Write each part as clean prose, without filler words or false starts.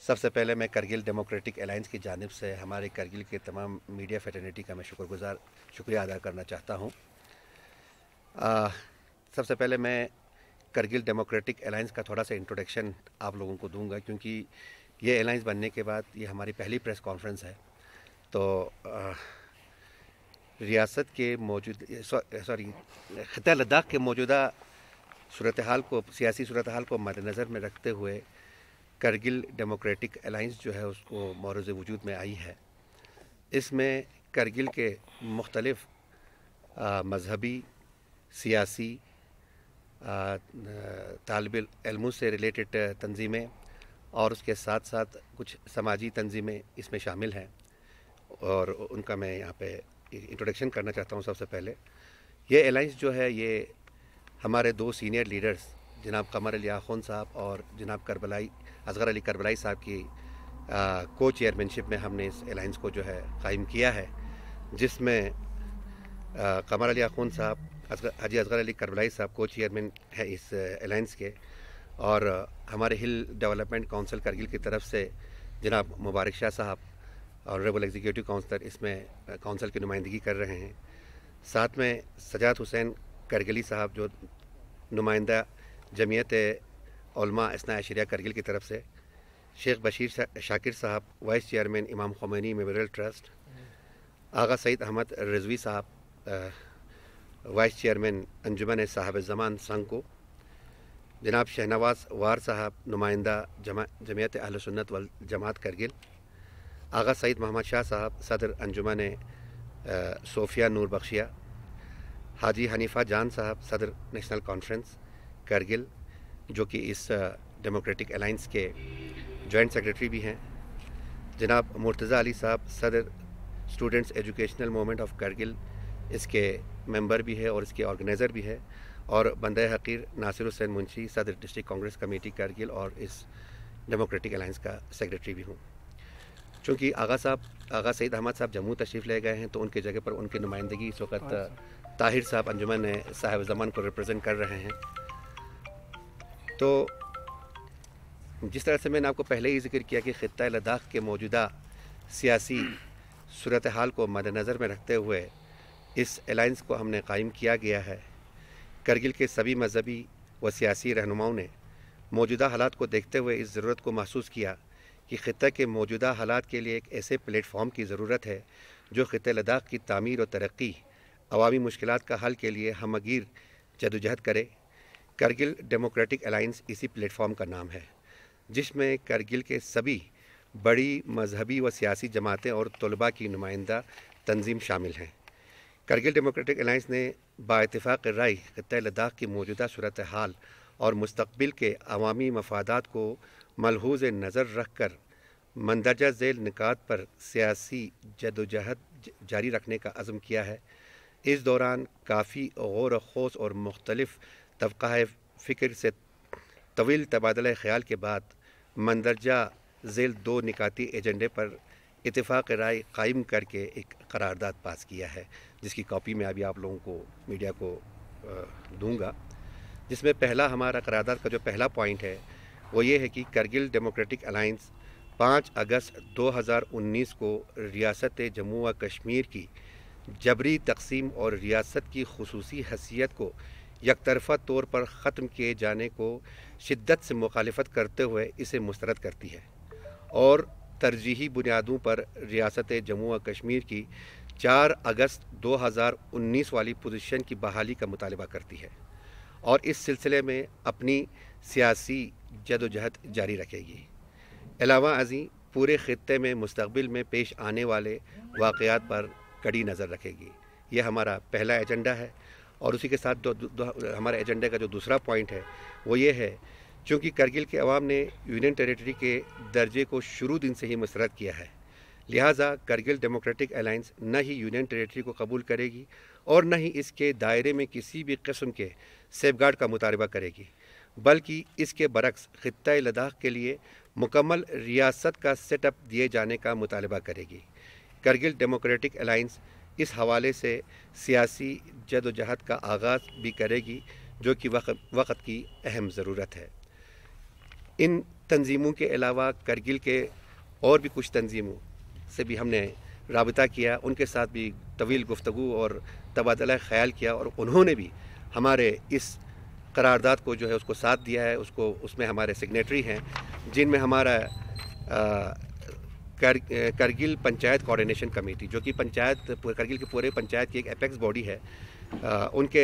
सबसे पहले मैं करगिल डेमोक्रेटिक अलायंस की जानिब से हमारे करगिल के तमाम मीडिया फ्रेटर्निटी का मैं शुक्रिया अदा करना चाहता हूँ। सबसे पहले मैं करगिल डेमोक्रेटिक अलायंस का थोड़ा सा इंट्रोडक्शन आप लोगों को दूंगा, क्योंकि ये अलायंस बनने के बाद ये हमारी पहली प्रेस कॉन्फ्रेंस है। तो रियासत के ख़िता लद्दाख के मौजूदा सियासी सूरत हाल को मद्देनज़र में रखते हुए करगिल डेमोक्रेटिक अलायंस जो है उसको मौरूज़ वजूद में आई है। इसमें करगिल के मुख्तलिफ़ मजहबी, सियासी, तालिब इल्मों से रिलेटेड तंजीमें और उसके साथ साथ कुछ समाजी तंजीमें इसमें शामिल हैं, और उनका मैं यहाँ पे इंट्रोडक्शन करना चाहता हूँ। सबसे पहले ये अलायंस जो है ये हमारे दो सीनियर लीडर्स जनाब कमर अली आखून साहब और जनाब असगर अली करबलाई साहब की को चेयरमैनशिप में हमने इस अलायंस को जो है कायम किया है, जिसमें कमर अली आखून साहब, हाजी असगर अली करबलाई साहब को चेयरमैन है इस अलायंस के, और हमारे हिल डेवलपमेंट काउंसिल करगिल की तरफ से जनाब मुबारक शाह साहब ऑनरेबल एग्जीक्यूटिव काउंसलर इसमें काउंसिल की नुमाइंदगी कर रहे हैं। साथ में सजाद हुसैन करगिली साहब जो नुमाइंदा जमीयत उलमा इस्ना अशरिया करगिल की तरफ से, शेख बशीर शाकिर साहब वाइस चेयरमैन इमाम ख़ुमैनी मेमोरियल ट्रस्ट, आगा सईद अहमद रिजवी साहब वाइस चेयरमैन अंजुमन साहब ज़मान संघ को, जनाब शहनवाज वार साहब नुमाइंदा जमीयत अहले सुन्नत वल जमात करगिल, आगा सईद मोहम्मद शाह साहब सदर अंजुमन सोफिया नूर बख्शिया, हाजी हनीफा जान साहब सदर नेशनल कॉन्फ्रेंस करगिल जो कि इस डेमोक्रेटिक अलायंस के जॉइंट सेक्रेटरी भी हैं, जनाब मुर्तज़ा अली साहब सदर students educational movement of Kargil इसके मेंबर भी है और इसके ऑर्गेनाइज़र भी है, और बंदे हकीर नासिर हुसैन मुंशी सदर डिस्ट्रिक्ट कांग्रेस कमेटी करगिल और इस डेमोक्रेटिक अलायंस का सेक्रेटरी भी हूँ। चूँकि आगा सईद अहमद साहब जम्मू तशरीफ़ ले गए हैं, तो उनकी जगह पर उनकी नुमाइंदगी इस वक्त ताहिर साहब अंजुमन साहिब ज़मान को रिप्रेजेंट कर रहे हैं। तो जिस तरह से मैंने आपको पहले ही जिक्र किया कि ख़ित्ता लद्दाख के मौजूदा सियासी सूरत हाल को मद्देनज़र में रखते हुए इस अलायंस को हमने कायम किया गया है। करगिल के सभी मजहबी व सियासी रहनुमाओं ने मौजूदा हालात को देखते हुए इस ज़रूरत को महसूस किया कि ख़ित्ता के मौजूदा हालात के लिए एक ऐसे प्लेटफॉर्म की ज़रूरत है जो ख़ित्ता लद्दाख की तामीर और तरक्की, अवामी मुश्किलात का हल के लिए हमगीर जदोजहद करे। करगिल डेमोक्रेटिक अलायंस इसी प्लेटफॉर्म का नाम है, जिसमें करगिल के सभी बड़ी मजहबी व सियासी जमातें और तलबा की नुमाइंदा तंजीम शामिल हैं। करगिल डेमोक्रेटिक अलायंस ने बाइत्तिफाक़ राय ख़ित्ता लद्दाख की मौजूदा सूरत हाल और मुस्तक़बिल के अवामी मफादात को मलहूज़ नज़र रख कर मंदरजा झेल निकात पर सियासी जदोजहद जारी रखने का अज़्म किया है। इस दौरान काफ़ी गौर व खोस और मुख्तलिफ़ तबक़ाए फ़िक्र से तवील तबादला ख़याल के बाद मंदरजा झेल 2 निकाती एजेंडे पर इत्तिफ़ाक़ राय कायम करके एक करारदाद पास किया है, जिसकी कॉपी मैं अभी आप लोगों को मीडिया को दूंगा। जिसमें पहला हमारा करारदाद का जो पहला पॉइंट है वो ये है कि करगिल डेमोक्रेटिक अलायंस 5 अगस्त 2019 को रियासत जम्मू व कश्मीर की जबरी तकसीम और रियासत की खुसूसी हैसियत को यकतरफ़ा तौर पर ख़त्म किए जाने को शिद्दत से मुखालिफत करते हुए इसे मुस्तरद करती है, और तरजीही बुनियादों पर रियासत जम्मू व कश्मीर की 4 अगस्त 2019 वाली पोजीशन की बहाली का मुतालबा करती है, और इस सिलसिले में अपनी सियासी जदोजहद जारी रखेगी। अलावा अज़ीं पूरे ख़ित्ते में मुस्तक़बिल में पेश आने वाले वाक़यात पर कड़ी नज़र रखेगी। यह हमारा पहला एजेंडा है, और उसी के साथ हमारे एजेंडे का जो दूसरा पॉइंट है वो ये है, चूँकि करगिल के अवाम ने यूनियन टेरिटरी के दर्जे को शुरू दिन से ही मुस्तरद किया है, लिहाजा करगिल डेमोक्रेटिक अलायंस न ही यूनियन टेरिटरी को कबूल करेगी और न ही इसके दायरे में किसी भी किस्म के सेफगार्ड का मुतालबा करेगी, बल्कि इसके बरक्स ख़ित्ता लद्दाख के लिए मुकम्मल रियासत का सेटअप दिए जाने का मुतालबा करेगी। करगिल डेमोक्रेटिक अलायंस इस हवाले से सियासी जदोजहद का आगाज़ भी करेगी, जो कि वक्त की अहम ज़रूरत है। इन तंजीमों के अलावा करगिल के और भी कुछ तंजीमों से भी हमने राबता किया, उनके साथ भी तवील गुफ्तगू और तबादला ख्याल किया और उन्होंने भी हमारे इस करारदाद को जो है उसको साथ दिया है। उसमें हमारे सिग्नेटरी हैं, जिनमें हमारा करगिल पंचायत कोऑर्डिनेशन कमेटी, जो कि करगिल के पूरे पंचायत की एक एपेक्स बॉडी है, उनके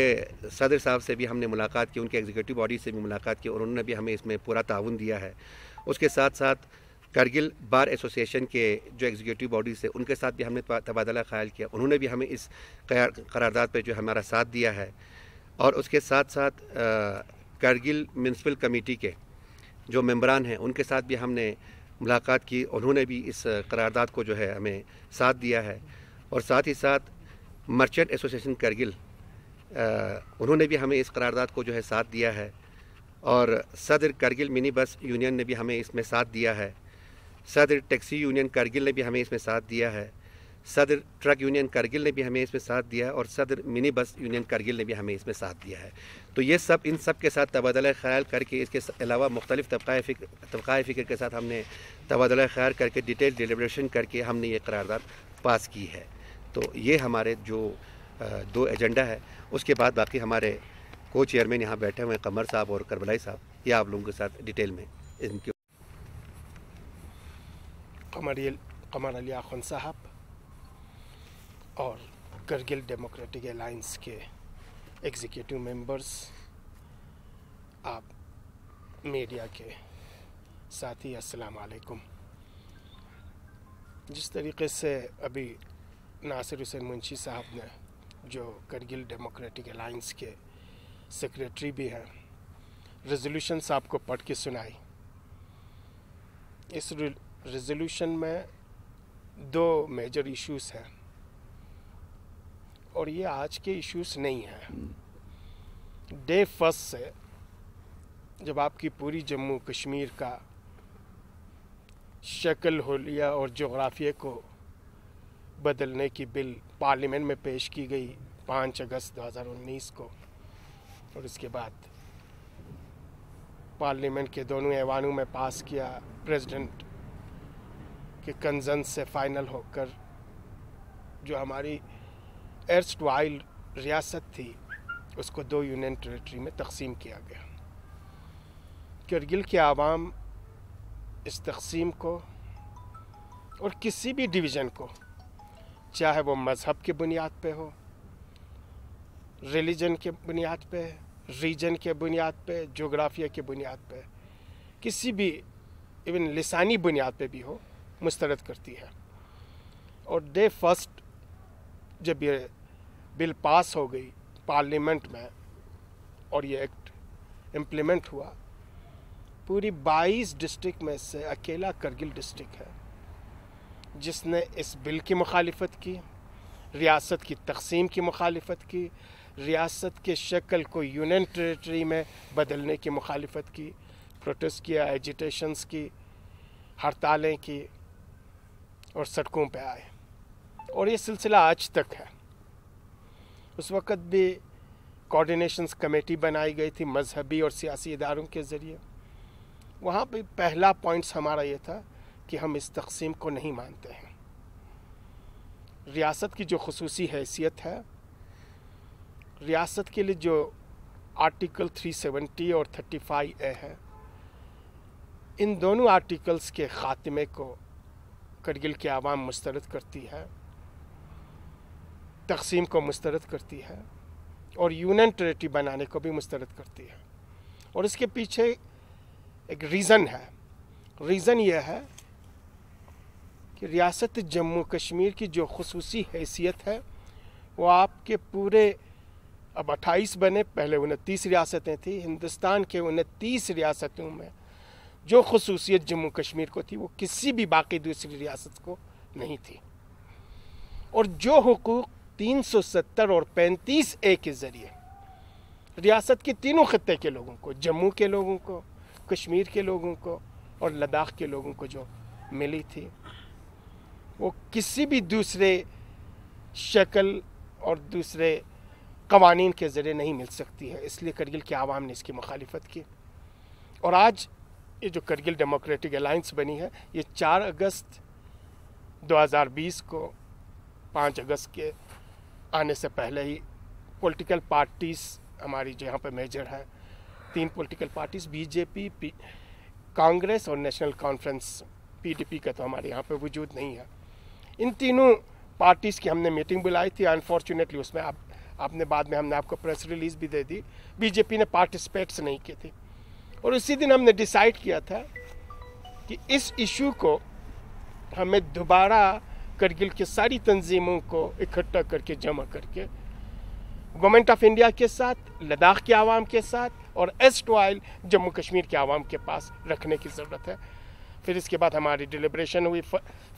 सदर साहब से भी हमने मुलाकात की, उनके एग्जीक्यूटिव बॉडी से भी मुलाकात की और उन्होंने भी हमें इसमें पूरा ताउन दिया है। उसके साथ साथ करगिल बार एसोसिएशन के जो एग्जीक्यूटिव बॉडी से उनके साथ भी हमने तबादला ख्याल किया, उन्होंने भी हमें इस करारदाद पे जो हमारा साथ दिया है। और उसके साथ साथ करगिल म्यूनसिपल कमेटी के जो मेंबरान हैं उनके साथ भी हमने मुलाकात की, उन्होंने भी इस करारदाद को जो है हमें साथ दिया है। और साथ ही साथ मर्चेंट एसोसिएशन करगिल, उन्होंने भी हमें इस करारदाद को जो है साथ दिया है। और सदर करगिल मिनी बस यूनियन ने भी हमें इसमें साथ दिया है। सदर टैक्सी यूनियन करगिल ने भी हमें इसमें साथ दिया है। सदर ट्रक यूनियन करगिल ने भी हमें इसमें साथ दिया है और सदर मिनी बस यूनियन करगिल ने भी हमें इसमें साथ दिया है। तो ये सब इन सब के साथ तबादला ख्याल करके, इसके अलावा मुख्तलिफ तबक़ाए फ़िक्र के साथ हमने तबादला ख्याल करके डिटेल डिलिब्रेशन करके हमने ये करारदाद पास की है। तो ये हमारे जो 2 एजेंडा है। उसके बाद बाकी हमारे को चेयरमैन यहाँ बैठे हुए हैं, कमर साहब और करबलाई साहब, ये आप लोगों के साथ डिटेल में इनके कमर अली आखुन साहब और करगिल डेमोक्रेटिक अलायंस के एग्जीक्यूटिव मेंबर्स, आप मीडिया के साथी, अस्सलाम वालेकुम। जिस तरीके से अभी नासिर हुसैन मुंशी साहब ने, जो करगिल डेमोक्रेटिक अलायंस के सेक्रेटरी भी हैं, रेजोल्यूशन साहब को पढ़ के सुनाई, इस रेजोल्यूशन में 2 मेजर इश्यूज हैं और ये आज के इश्यूज नहीं हैं। डे फर्स्ट से जब आपकी पूरी जम्मू कश्मीर का शक्ल हुलिया और जोग्राफिया को बदलने की बिल पार्लियामेंट में पेश की गई 5 अगस्त 2019 को, और इसके बाद पार्लियामेंट के दोनों ऐवानों में पास किया, प्रेसिडेंट के कंसेंस से फाइनल होकर जो हमारी एर्स्टवाइल रियासत थी उसको 2 यूनियन टेरेटरी में तकसीम किया गया। करगिल के आवाम इस तकसीम को और किसी भी डिवीज़न को, चाहे वो मज़हब के बुनियाद पे हो, रिलीजन के बुनियाद पे, रीजन के बुनियाद पे, जोग्राफिया के बुनियाद पे, किसी भी इवन लिसानी बुनियाद पे भी हो, मुस्तरद करती है। और डे फर्स्ट जब ये बिल पास हो गई पार्लियामेंट में और ये एक्ट इम्प्लीमेंट हुआ, पूरी 22 डिस्ट्रिक्ट में से अकेला करगिल डिस्ट्रिक्ट है जिसने इस बिल की मुखालिफत की, रियासत की तकसीम की मुखालिफत की, रियासत के शक्ल को यूनियन टेरेटरी में बदलने की मुखालिफत की, प्रोटेस्ट किया, एजिटेशंस की, हड़तालें की और सड़कों पे आए। और ये सिलसिला आज तक है। उस वक़्त भी कोऑर्डिनेशंस कमेटी बनाई गई थी मजहबी और सियासी इदारों के ज़रिए। वहाँ पे पहला पॉइंट्स हमारा ये था कि हम इस तकसीम को नहीं मानते हैं। रियासत की जो खुसूसी हैसियत है, रियासत के लिए जो आर्टिकल 370 और 35A है, इन दोनों आर्टिकल्स के ख़ात्मे को करगिल के आवाम मुस्तरद करती है, तकसीम को मुस्तरद करती है और यूनियन टेरेटरी बनाने को भी मुस्तरद करती है। और इसके पीछे एक रीज़न है। रीज़न यह है कि रियासत जम्मू कश्मीर की जो खुसूसी हैसियत है वो आपके पूरे, अब 28 बने, पहले 29 रियासतें थी, हिंदुस्तान के 29 रियासतों में जो खुसूसियत जम्मू कश्मीर को थी वो किसी भी बाकी दूसरी रियासत को नहीं थी। और जो हुकूक 370 और 35A के ज़रिए रियासत के तीनों खत्ते के लोगों को, जम्मू के लोगों को, कश्मीर के लोगों को और लद्दाख के लोगों को जो मिली थी, वो किसी भी दूसरे शक्ल और दूसरे कवानीन के ज़रिए नहीं मिल सकती है। इसलिए करगिल के आवाम ने इसकी मुखालिफत की और आज ये जो करगिल डेमोक्रेटिक अलायंस बनी है, ये 4 अगस्त 2020 को 5 अगस्त के आने से पहले ही पॉलिटिकल पार्टीज़ हमारी जो यहाँ पे मेजर है, 3 पॉलिटिकल पार्टीज़, बीजेपी, कांग्रेस और नेशनल कॉन्फ्रेंस पीडीपी का तो हमारे यहाँ पे वजूद नहीं है। इन तीनों पार्टीज़ की हमने मीटिंग बुलाई थी। अनफॉर्चुनेटली उसमें आपने बाद में हमने आपको प्रेस रिलीज़ भी दे दी, बीजेपी ने पार्टिसिपेट्स नहीं की थी। और उसी दिन हमने डिसाइड किया था कि इस इशू को हमें दोबारा करगिल की सारी तंजीमों को इकट्ठा करके जमा करके गवर्नमेंट ऑफ इंडिया के साथ, लद्दाख के आवाम के साथ और एस्टवाइल जम्मू कश्मीर के आवाम के पास रखने की ज़रूरत है। फिर इसके बाद हमारी डिलिब्रेशन हुई।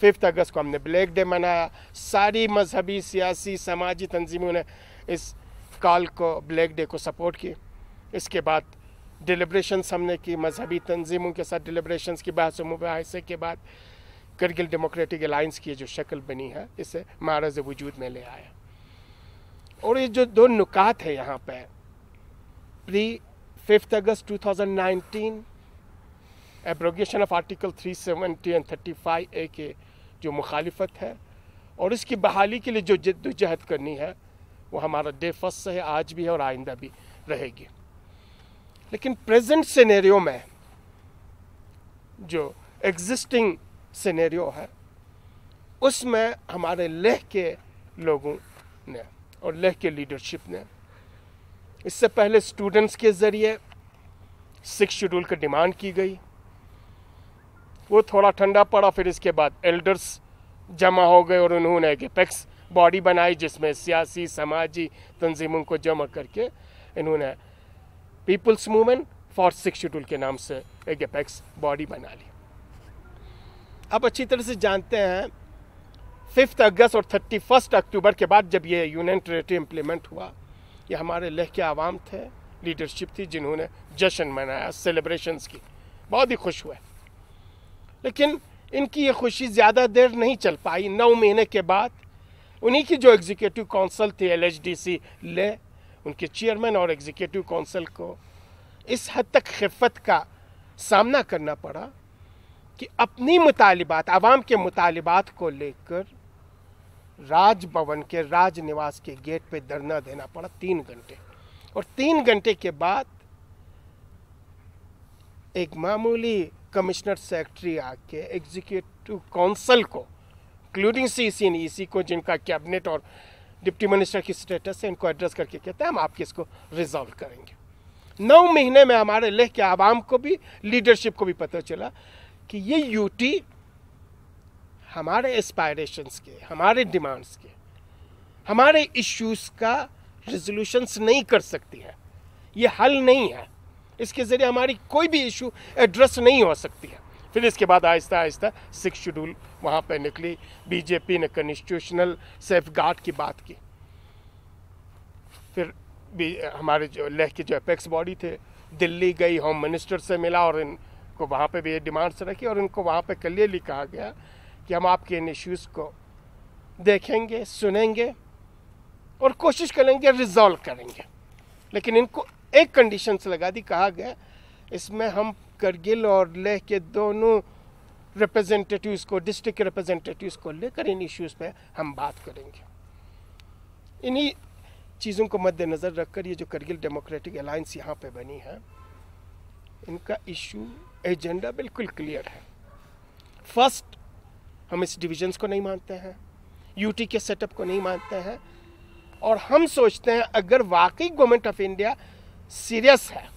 5 अगस्त को हमने ब्लैक डे मनाया। सारी मजहबी, सियासी, समाजी तंजीमों ने इस कॉल को, ब्लैक डे को सपोर्ट की। इसके बाद डिलिब्रेशंस हमने की, मजहबी तंजीमों के साथ डिलिब्रेशंस की बहस मुबाहिसे के बाद करगिल डेमोक्रेटिक अलायंस की जो शक्ल बनी है, इसे मारज़ वजूद में ले आया। और ये जो 2 नुकात है यहाँ पे, pre 5 August 2019 abrogation of article 370 and 35A के जो मुखालिफत है और इसकी बहाली के लिए जो जद्दोजहद करनी है, वो हमारा डे फर्स्ट से है, आज भी है और आइंदा भी रहेगी। लेकिन प्रेजेंट सिनेरियो में जो एग्जिस्टिंग सिनेरियो है, उसमें हमारे लेह के लोगों ने और लेह के लीडरशिप ने इससे पहले स्टूडेंट्स के ज़रिए 6 शेड्यूल की डिमांड की गई, वो थोड़ा ठंडा पड़ा। फिर इसके बाद एल्डर्स जमा हो गए और उन्होंने एक एपेक्स बॉडी बनाई जिसमें सियासी, समाजी तंजीमों को जमा करके इन्होंने पीपल्स मूवमेंट फॉर 6 शेड्यूल के नाम से एक एपेक्स बॉडी बना ली। आप अच्छी तरह से जानते हैं 5 अगस्त और 31 अक्टूबर के बाद जब ये यूनियन टेरिटरी इम्प्लीमेंट हुआ, ये हमारे लेह के आवाम थे, लीडरशिप थी, जिन्होंने जश्न मनाया, सेलिब्रेशंस की, बहुत ही खुश हुए। लेकिन इनकी ये खुशी ज़्यादा देर नहीं चल पाई। 9 महीने के बाद उन्हीं की जो एग्जीक्यूटिव काउंसिल थी LHDC लेह, उनके चेयरमैन और एग्जीक्यूटिव काउंसिल को इस हद तक खिफ़त का सामना करना पड़ा कि अपनी मुतालिबात, आवाम के मुतालिबात को लेकर राजभवन के, राजनिवास के गेट पे धरना देना पड़ा 3 घंटे। और 3 घंटे के बाद एक मामूली कमिश्नर सेक्रेटरी आके एग्जीक्यूटिव काउंसिल को, इंक्लूडिंग CC and EC को, जिनका कैबिनेट और डिप्टी मिनिस्टर की स्टेटस है, इनको एड्रेस करके कहते हैं हम आपके इसको रिजॉल्व करेंगे। 9 महीने में हमारे लेह के आवाम को भी, लीडरशिप को भी पता चला कि ये यूटी हमारे एस्पायरेशंस के, हमारे डिमांड्स के, हमारे इश्यूज़ का रिजोल्यूशंस नहीं कर सकती है, ये हल नहीं है, इसके ज़रिए हमारी कोई भी इशू एड्रेस नहीं हो सकती है। फिर इसके बाद आहिस्ता आहिस्ता 6 शेड्यूल वहाँ पे निकली। बीजेपी ने कॉन्स्टिट्यूशनल सेफगार्ड की बात की। फिर भी हमारे जो लेह के जो एपेक्स बॉडी थे, दिल्ली गई, होम मिनिस्टर से मिला और इनको वहाँ पे भी ये डिमांड्स रखी और इनको वहाँ पे क्लियरली कहा गया कि हम आपके इन इश्यूज़ को देखेंगे, सुनेंगे और कोशिश करेंगे रिजॉल्व करेंगे। लेकिन इनको एक कंडीशंस लगा दी, कहा गया इसमें हम करगिल और लेह के दोनों रिप्रेजेंटेटिव्स को, डिस्ट्रिक्ट रिप्रेजेंटेटिव्स को लेकर इन इश्यूज़ पे हम बात करेंगे। इन्हीं चीज़ों को मद्देनज़र रखकर ये जो करगिल डेमोक्रेटिक अलायंस यहाँ पे बनी है, इनका इशू एजेंडा बिल्कुल क्लियर है। फर्स्ट, हम इस डिविजन्स को नहीं मानते हैं, यूटी के सेटअप को नहीं मानते हैं और हम सोचते हैं अगर वाकई गवर्नमेंट ऑफ इंडिया सीरियस है,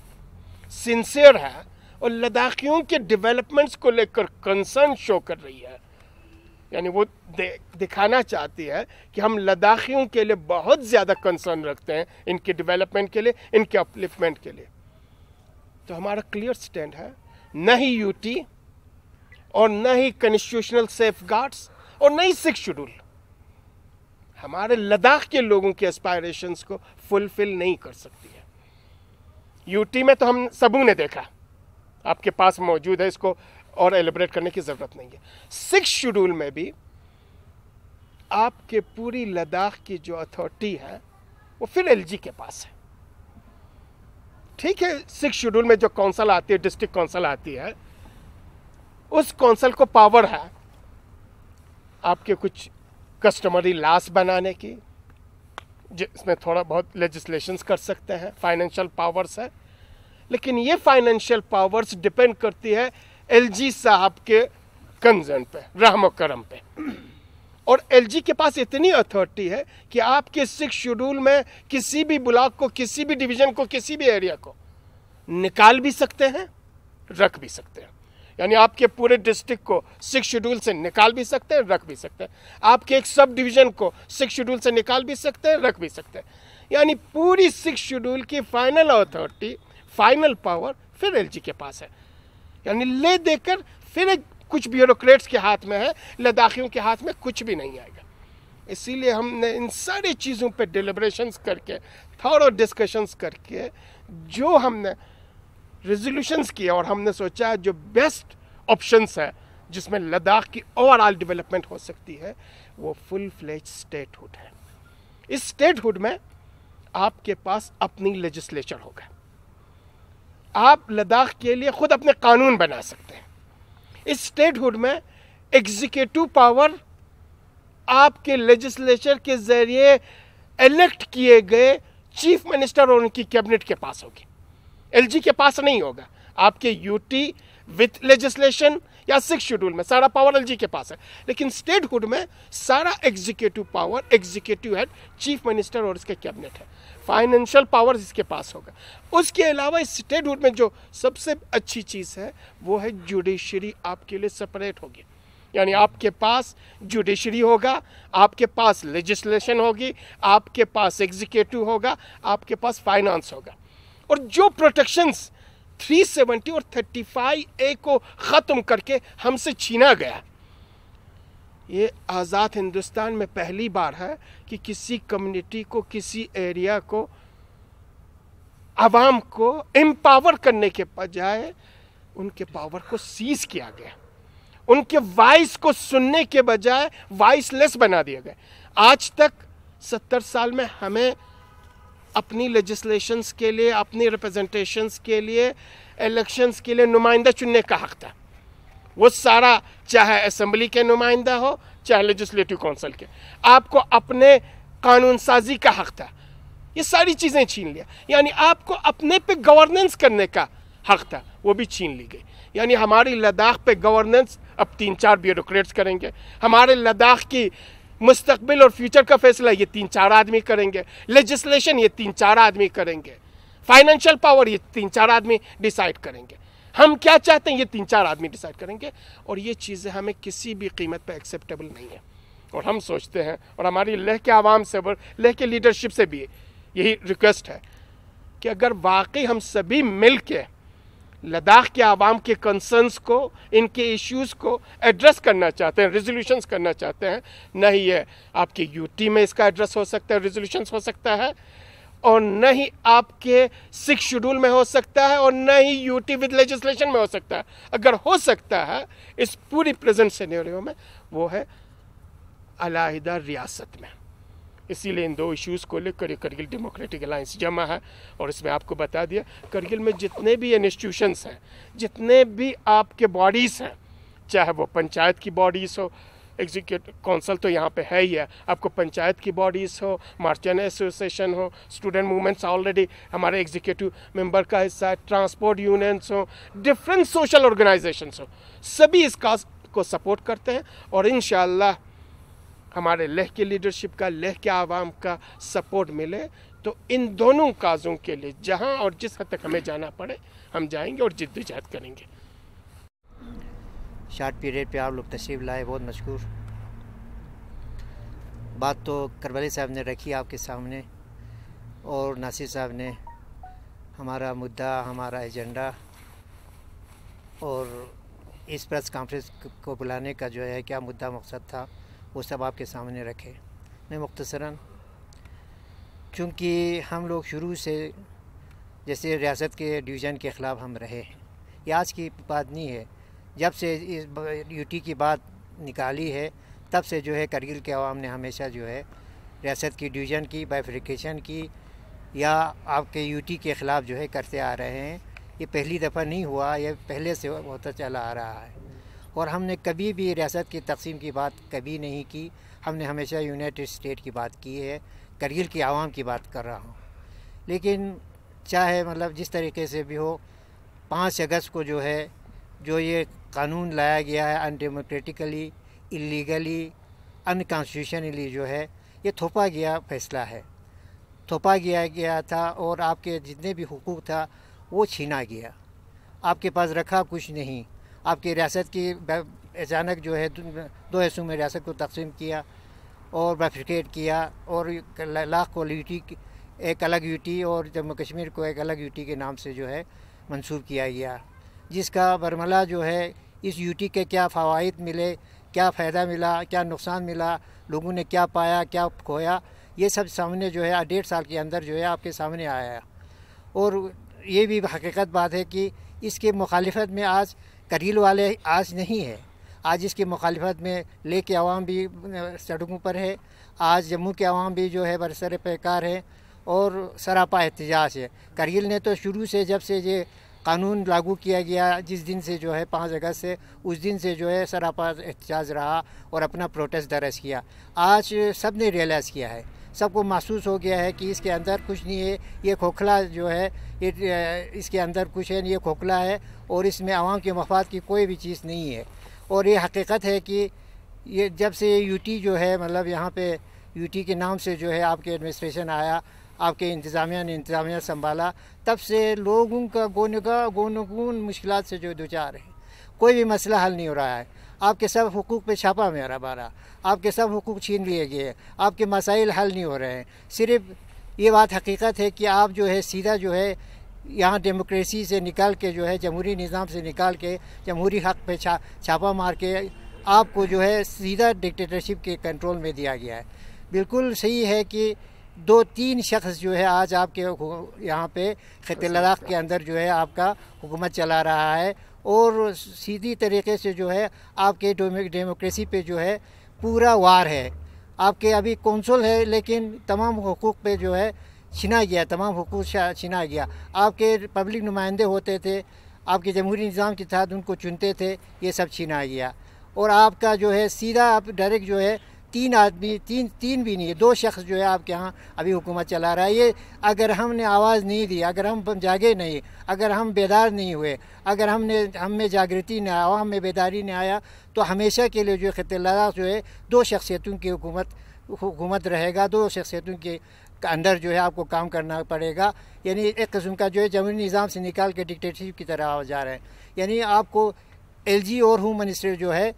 सिंसियर है और लद्दाखियों के डेवलपमेंट्स को लेकर कंसर्न शो कर रही है, यानी वो दिखाना चाहती है कि हम लद्दाखियों के लिए बहुत ज़्यादा कंसर्न रखते हैं, इनके डेवलपमेंट के लिए, इनके अपलिफ्टमेंट के लिए, तो हमारा क्लियर स्टैंड है, न ही यूटी और न ही कॉन्स्टिट्यूशनल सेफगार्ड्स और न ही 6 शेड्यूल हमारे लद्दाख के लोगों के एस्पायरेशंस को फुलफिल नहीं कर सकती है। यूटी में तो हम सबों ने देखा, आपके पास मौजूद है, इसको और एलिब्रेट करने की ज़रूरत नहीं है। 6 शेड्यूल में भी आपके पूरी लद्दाख की जो अथॉरिटी है वो फिर एलजी के पास है। ठीक है, 6 शेड्यूल में जो काउंसिल आती है, डिस्ट्रिक्ट काउंसिल आती है, उस कौंसिल को पावर है आपके कुछ कस्टमरी लॉस बनाने की, जिसमें थोड़ा बहुत लेजिस्लेशंस कर सकते हैं, फाइनेंशियल पावर्स है। लेकिन ये फाइनेंशियल पावर्स डिपेंड करती है एलजी साहब के कंसर्न पे, रहम करम पे। और एलजी के पास इतनी अथॉरिटी है कि आपके 6 शेड्यूल में किसी भी ब्लॉक को, किसी भी डिवीजन को, किसी भी एरिया को निकाल भी सकते हैं, रख भी सकते हैं। यानी आपके पूरे डिस्ट्रिक्ट को 6 शेड्यूल से निकाल भी सकते हैं, रख भी सकते हैं। आपके एक सब डिवीजन को 6 शेड्यूल से निकाल भी सकते हैं, रख भी सकते हैं। यानी पूरी 6 शेड्यूल की फाइनल अथॉरिटी, फाइनल पावर फिर एलजी के पास है। यानी ले देकर फिर कुछ ब्यूरोक्रेट्स के हाथ में है, लद्दाखियों के हाथ में कुछ भी नहीं आएगा। इसीलिए हमने इन सारी चीज़ों पे डिलिब्रेशंस करके, थॉरो डिस्कशंस करके जो हमने रेजोल्यूशंस किया, और हमने सोचा जो बेस्ट ऑप्शंस है जिसमें लद्दाख की ओवरऑल डेवलपमेंट हो सकती है, वो फुल फ्लेज स्टेटहुड है। इस स्टेटहुड में आपके पास अपनी लेजिस्लेचर होगा, आप लद्दाख के लिए खुद अपने कानून बना सकते हैं। इस स्टेटहुड में एग्जीक्यूटिव पावर आपके लेजिस्लेचर के जरिए इलेक्ट किए गए चीफ मिनिस्टर और उनकी कैबिनेट के पास होगी, एलजी के पास नहीं होगा। आपके यूटी विथ लेजिस्लेशन या 6 शेड्यूल में सारा पावर एलजी के पास है, लेकिन स्टेटहुड में सारा executive power, executive head chief minister और उसके कैबिनेट है। फाइनेंशियल पावर इसके पास होगा। उसके अलावा इस स्टेटहुड में जो सबसे अच्छी चीज़ है वो है जुडिशरी आपके लिए सेपरेट होगी। यानी आपके पास जुडिशरी होगा, आपके पास लेजिस्लेशन होगी, आपके पास एग्जीक्यूटिव होगा, आपके पास फाइनेंस होगा। और जो प्रोटेक्शंस 370 और 35A को ख़त्म करके हमसे छीना गया, ये आज़ाद हिंदुस्तान में पहली बार है कि किसी कम्युनिटी को, किसी एरिया को, आवाम को एम्पावर करने के बजाय उनके पावर को सीज किया गया, उनके वॉइस को सुनने के बजाय वॉइसलेस बना दिया गया। आज तक 70 साल में हमें अपनी लेजिस्लेशंस के लिए, अपनी रिप्रेजेंटेशंस के लिए, इलेक्शंस के लिए नुमाइंदा चुनने का हक था। वो सारा चाहे असेंबली के नुमाइंदा हो, चाहे लेजिस्लेटिव काउंसिल के, आपको अपने कानून साजी का हक था। ये सारी चीज़ें छीन लिया। यानी आपको अपने पे गवर्नेंस करने का हक था, वो भी छीन ली गई। यानी हमारी लद्दाख पे गवर्नेंस अब 3-4 ब्यूरोक्रेट्स करेंगे, हमारे लद्दाख की मुस्तकबिल और फ्यूचर का फैसला ये 3-4 आदमी करेंगे, लेजिस्लेशन ये 3-4 आदमी करेंगे, फाइनेंशियल पावर ये 3-4 आदमी डिसाइड करेंगे, हम क्या चाहते हैं ये 3-4 आदमी डिसाइड करेंगे। और ये चीज़ें हमें किसी भी कीमत पर एक्सेप्टेबल नहीं है। और हम सोचते हैं, और हमारी लेह के आवाम से, लेह के लीडरशिप से भी यही रिक्वेस्ट है कि अगर वाकई हम सभी मिल के लद्दाख के आवाम के कंसर्न्स को, इनके इश्यूज़ को एड्रेस करना चाहते हैं, रेजोल्यूशंस करना चाहते हैं, न ही ये आपके यूटी में इसका एड्रेस हो सकता है, रेजोल्यूशंस हो सकता है, और न ही आपके 6 शेड्यूल में हो सकता है, और न ही यूटी विद लेजिस्लेशन में हो सकता है। अगर हो सकता है इस पूरी प्रेजेंट सिनेरियो में, वो है अलहदा रियासत में। इसीलिए इन 2 इश्यूज़ को लेकर करगिल डेमोक्रेटिक अलायंस जमा है। और इसमें आपको बता दिया, करगिल में जितने भी इंस्टीट्यूशंस हैं, जितने भी आपके बॉडीज़ हैं, चाहे वो पंचायत की बॉडीज़ हो, एग्जीक्यूटिव काउंसिल तो यहाँ पे है ही है, आपको पंचायत की बॉडीज़ हो, मार्चेंट एसोसिएशन हो, स्टूडेंट मूवमेंट्स ऑलरेडी हमारे एग्जीक्यूटिव मेंबर का हिस्सा है, ट्रांसपोर्ट यूनियंस हो, डिफरेंट सोशल ऑर्गेनाइजेशंस हो, सभी इस काज को सपोर्ट करते हैं। और इंशाअल्लाह हमारे लेह की लीडरशिप का, लेह के आवाम का सपोर्ट मिले तो इन दोनों काजों के लिए जहां और जिस हद तक हमें जाना पड़े हम जाएंगे और जिद्दोजहद करेंगे। शॉर्ट पीरियड पे आप लोग तशरीफ़ लाए, बहुत मशकूर। बात तो करबली साहब ने रखी आपके सामने, और नासिर साहब ने हमारा मुद्दा, हमारा एजेंडा और इस प्रेस कॉन्फ्रेंस को बुलाने का जो है क्या मुद्दा मकसद था, वो सब आपके सामने रखे। मैं मुख्तसरन, चूँकि हम लोग शुरू से जैसे रियासत के डिवीज़न के ख़िलाफ़ हम रहे हैं, ये आज की बात नहीं है, जब से इस यूटी की बात निकाली है तब से जो है करगिल के अवाम ने हमेशा जो है रियासत की डिवीज़न की, बाइफरिकेशन की, या आपके यूटी के ख़िलाफ़ जो है करते आ रहे हैं। ये पहली दफ़ा नहीं हुआ, ये पहले से होता चला आ रहा है। और हमने कभी भी रियासत की तकसीम की बात कभी नहीं की। हमने हमेशा यूनाइटेड स्टेट की बात की है, करगिल की आवाम की बात कर रहा हूँ। लेकिन चाहे मतलब जिस तरीके से भी हो, 5 अगस्त को जो है जो ये कानून लाया गया है अनडेमोक्रेटिकली, इलीगली, अनकॉन्स्टिट्यूशनली जो है ये थोपा गया फैसला है, थोपा गया था और आपके जितने भी हुकूक था वो छीना गया। आपके पास रखा कुछ नहीं। आपकी रियासत की अचानक जो है 2 हिस्सों में रियासत को तकसीम किया और बाइफरकेट किया और लाख को यूटी एक अलग यूटी और जम्मू कश्मीर को एक अलग यूटी के नाम से जो है मंसूब किया गया, जिसका बरमला जो है इस यूटी के क्या फ़वाइद मिले, क्या फ़ायदा मिला, क्या नुकसान मिला, लोगों ने क्या पाया, क्या खोया, ये सब सामने जो है 1.5 साल के अंदर जो है आपके सामने आया है। और ये भी हकीकत बात है कि इसके मुखालिफत में आज करगिल वाले आज नहीं है, आज इसकी मुखालिफत में लेके अवाम भी सड़कों पर है, आज जम्मू के अवाम भी जो है बरसर पैकार है और सरापा एहतजाज है। करगिल ने तो शुरू से जब से ये कानून लागू किया गया, जिस दिन से जो है 5 अगस्त से, उस दिन से जो है सरापा एहतजाज रहा और अपना प्रोटेस्ट दर्ज किया। आज सब ने रियलाइज़ किया है, सबको महसूस हो गया है कि इसके अंदर कुछ नहीं है, ये खोखला जो है ये इसके अंदर कुछ है, ये खोखला है और इसमें आवाम के मफाद की कोई भी चीज़ नहीं है। और ये हकीकत है कि ये जब से यूटी जो है मतलब यहाँ पे यूटी के नाम से जो है आपके एडमिनिस्ट्रेशन आया, आपके इंतज़ामिया ने इंतज़ामिया संभाला, तब से लोगों का गोनगून मुश्किलात से जो दुचार है, कोई भी मसला हल नहीं हो रहा है। आपके सब हुकूक पे छापा मारा, आपके सब हुकूक छीन लिए गए, आपके मसाइल हल नहीं हो रहे हैं। सिर्फ ये बात हकीकत है कि आप जो है सीधा जो है यहाँ डेमोक्रेसी से निकाल के जो है जमहूरी निज़ाम से निकाल के जमहूरी हक़ पे छापा मार के आपको जो है सीधा डिक्टेटरशिप के कंट्रोल में दिया गया है। बिल्कुल सही है कि 2-3 शख्स जो है आज आपके यहाँ पे खित्ते लद्दाख के अंदर जो है आपका हुकूमत चला रहा है और सीधी तरीके से जो है आपके डेमोक्रेसी पे जो है पूरा वार है। आपके अभी कौंसल है लेकिन तमाम हुकूक पे जो है छीना गया, तमाम हुकूक छीना गया। आपके पब्लिक नुमाइंदे होते थे, आपके जमहूरी निज़ाम के तहत उनको चुनते थे, ये सब छीना गया। और आपका जो है सीधा आप डायरेक्ट जो है 3 आदमी, तीन भी नहीं है, 2 शख्स जो है आपके यहाँ अभी हुकूमत चला रहा है। ये अगर हमने आवाज़ नहीं दी, अगर हम जागे नहीं, अगर हम बेदार नहीं हुए, अगर हम में जागृति नहीं आया, आवाम में बेदारी नहीं आया, तो हमेशा के लिए जो खित्ते लद्दाख जो है 2 शख्सियतों की हुकूमत रहेगा। 2 शख्सियतों के अंदर जो है आपको काम करना पड़ेगा। यानी एक किस्म का जो है जमहूरी निज़ाम से निकाल के डिक्टेटरशिप की तरह जा रहे हैं। यानी आपको LG और होम मिनिस्टर जो है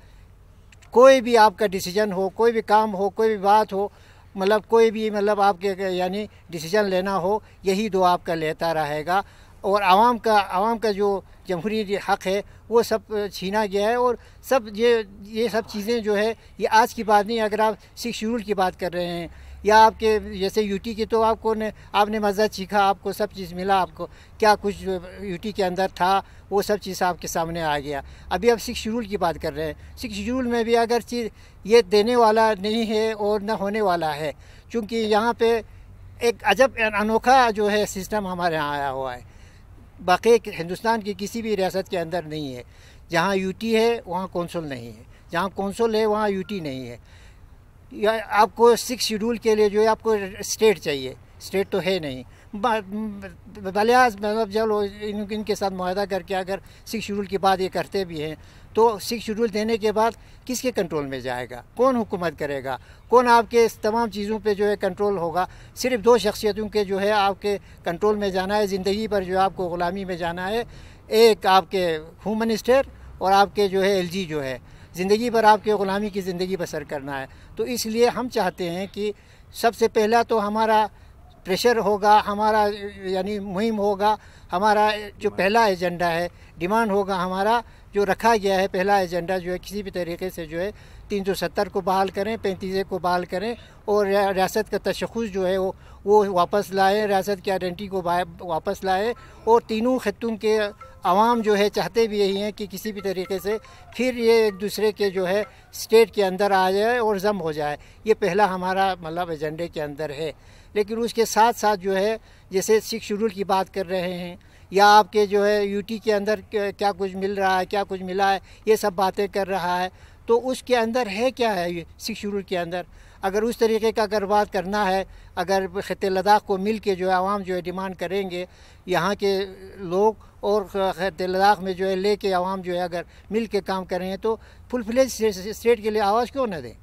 कोई भी आपका डिसीजन हो, कोई भी काम हो, कोई भी बात हो, मतलब कोई भी मतलब आपके यानी डिसीजन लेना हो, यही 2 आपका लेता रहेगा। और आवाम का जो जमहूरी हक़ है वो सब छीना गया है। और सब ये सब चीज़ें जो है ये आज की बात नहीं। अगर आप 6 शेड्यूल की बात कर रहे हैं या आपके जैसे यूटी की, तो आपने मज़ा चीखा, आपको सब चीज़ मिला, आपको क्या कुछ यूटी के अंदर था वो सब चीज़ आपके सामने आ गया। अभी आप 6 शेड्यूल की बात कर रहे हैं, 6 शेड्यूल में भी अगर चीज़ ये देने वाला नहीं है और न होने वाला है, क्योंकि यहाँ पे एक अजब अनोखा जो है सिस्टम हमारे यहाँ आया हुआ है, बाकी हिंदुस्तान की किसी भी रियासत के अंदर नहीं है। जहाँ यूटी है वहाँ कौंसल नहीं है, जहाँ कौंसल है वहाँ यूटी नहीं है। या आपको 6 शेड्यूल के लिए जो है आपको स्टेट चाहिए, स्टेट तो है नहीं। बलियाज मतलब जब इनके साथ मुआहदा करके अगर 6 शेड्यूल की बात ये करते भी हैं, तो 6 शेड्यूल देने के बाद किसके कंट्रोल में जाएगा, कौन हुकूमत करेगा, कौन आपके इस तमाम चीज़ों पे जो है कंट्रोल होगा। सिर्फ 2 शख्सियतों के जो है आपके कंट्रोल में जाना है, ज़िंदगी पर जो आपको ग़ुलामी में जाना है। एक आपके होम मिनिस्टर और आपके जो है LG जो है ज़िंदगी पर आपके ग़ुलामी की ज़िंदगी बसर करना है। तो इसलिए हम चाहते हैं कि सबसे पहला तो हमारा प्रेशर होगा, हमारा यानी मुहिम होगा, हमारा जो पहला एजेंडा है, डिमांड होगा हमारा जो रखा गया है, पहला एजेंडा जो है किसी भी तरीके से जो है 370 को बहाल करें, 35 को बहाल करें और रियासत का तशख़्ख़ुस जो है वो वापस लाएँ, रियासत की आइडेंटिटी को वापस लाएँ। और तीनों खित्तों के आवाम जो है चाहते भी यही हैं कि किसी भी तरीके से फिर ये एक दूसरे के जो है स्टेट के अंदर आ जाए और जम हो जाए। ये पहला हमारा मतलब एजेंडे के अंदर है। लेकिन उसके साथ साथ जो है जैसे 6 शेड्यूल की बात कर रहे हैं या आपके जो है यूटी के अंदर क्या कुछ मिल रहा है, क्या कुछ मिला है, ये सब बातें कर रहा है। तो उसके अंदर है क्या है ये 6 शेड्यूल के अंदर? अगर उस तरीके का अगर बात करना है, अगर खिते लद्दाख को मिल के जो है आवाम जो है डिमांड करेंगे, यहाँ के लोग और खिते लद्दाख में जो है ले के आवाम जो है अगर मिल के काम करेंगे तो फुल फ्लेज स्टेट के लिए आवाज़ क्यों न दें,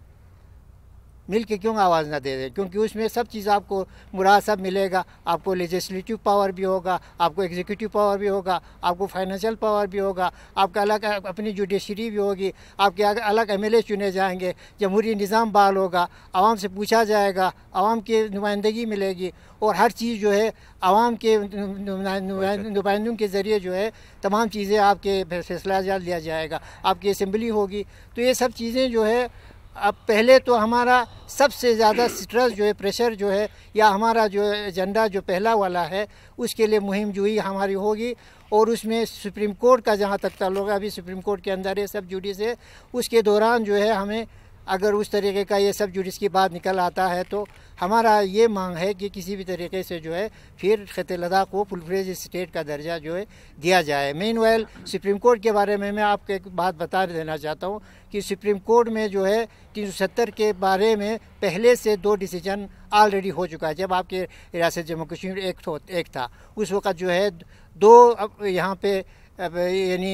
मिल के क्यों आवाज़ ना दे दें? क्योंकि उसमें सब चीज़ आपको मुराद सब मिलेगा। आपको लेजिस्लेटिव पावर भी होगा, आपको एग्जीक्यूटिव पावर भी होगा, आपको फाइनेंशियल पावर भी होगा, आपका अलग अपनी जुडिशरी भी होगी, आपके अलग एमएलए चुने जाएंगे, जमहूरी निज़ाम बहाल होगा, आवाम से पूछा जाएगा, आवाम की नुमाइंदगी मिलेगी और हर चीज़ जो है आवाम के नुमाइंदों के ज़रिए जो है तमाम चीज़ें आपके फैसला लिया जाएगा, आपकी असम्बली होगी। तो ये सब चीज़ें जो है अब पहले तो हमारा सबसे ज़्यादा स्ट्रेस जो है, प्रेशर जो है, या हमारा जो एजेंडा जो पहला वाला है उसके लिए मुहिम जोई हमारी होगी। और उसमें सुप्रीम कोर्ट का जहाँ तक ताल्लुक़ है, अभी सुप्रीम कोर्ट के अंदर है सब जुडिस है, उसके दौरान जो है हमें अगर उस तरीके का ये सब जुडिस की बात निकल आता है तो हमारा ये मांग है कि किसी भी तरीके से जो है फिर खिते लद्दाख को फुल फ्लेज स्टेट का दर्जा जो है दिया जाए। मेनवाइल सुप्रीम कोर्ट के बारे में मैं आपको एक बात बता देना चाहता हूँ कि सुप्रीम कोर्ट में जो है 370 के बारे में पहले से 2 डिसीजन ऑलरेडी हो चुका है। जब आपके रियासत जम्मू कश्मीर एक था उस वक़्त जो है 2 यहाँ पे यानी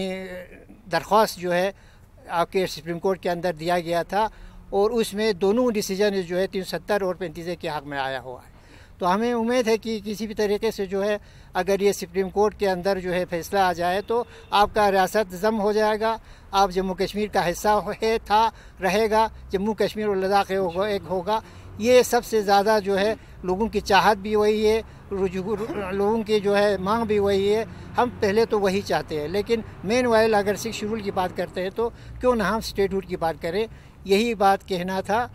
दरख्वास्त जो है आपके सुप्रीम कोर्ट के अंदर दिया गया था और उसमें दोनों डिसीजन जो है 370 और 35 के हक़ में आया हुआ है। तो हमें उम्मीद है कि किसी भी तरीके से जो है अगर ये सुप्रीम कोर्ट के अंदर जो है फैसला आ जाए तो आपका रियासत ज़म हो जाएगा, आप जम्मू कश्मीर का हिस्सा रहेगा, जम्मू कश्मीर और लद्दाख एक होगा। ये सबसे ज़्यादा जो है लोगों की चाहत भी वही है, लोगों की जो है मांग भी वही है। हम पहले तो वही चाहते हैं, लेकिन मेन वाइल अगर 6 शेड्यूल की बात करते हैं तो क्यों ना हम स्टेटहुड की बात करें। यही बात कहना था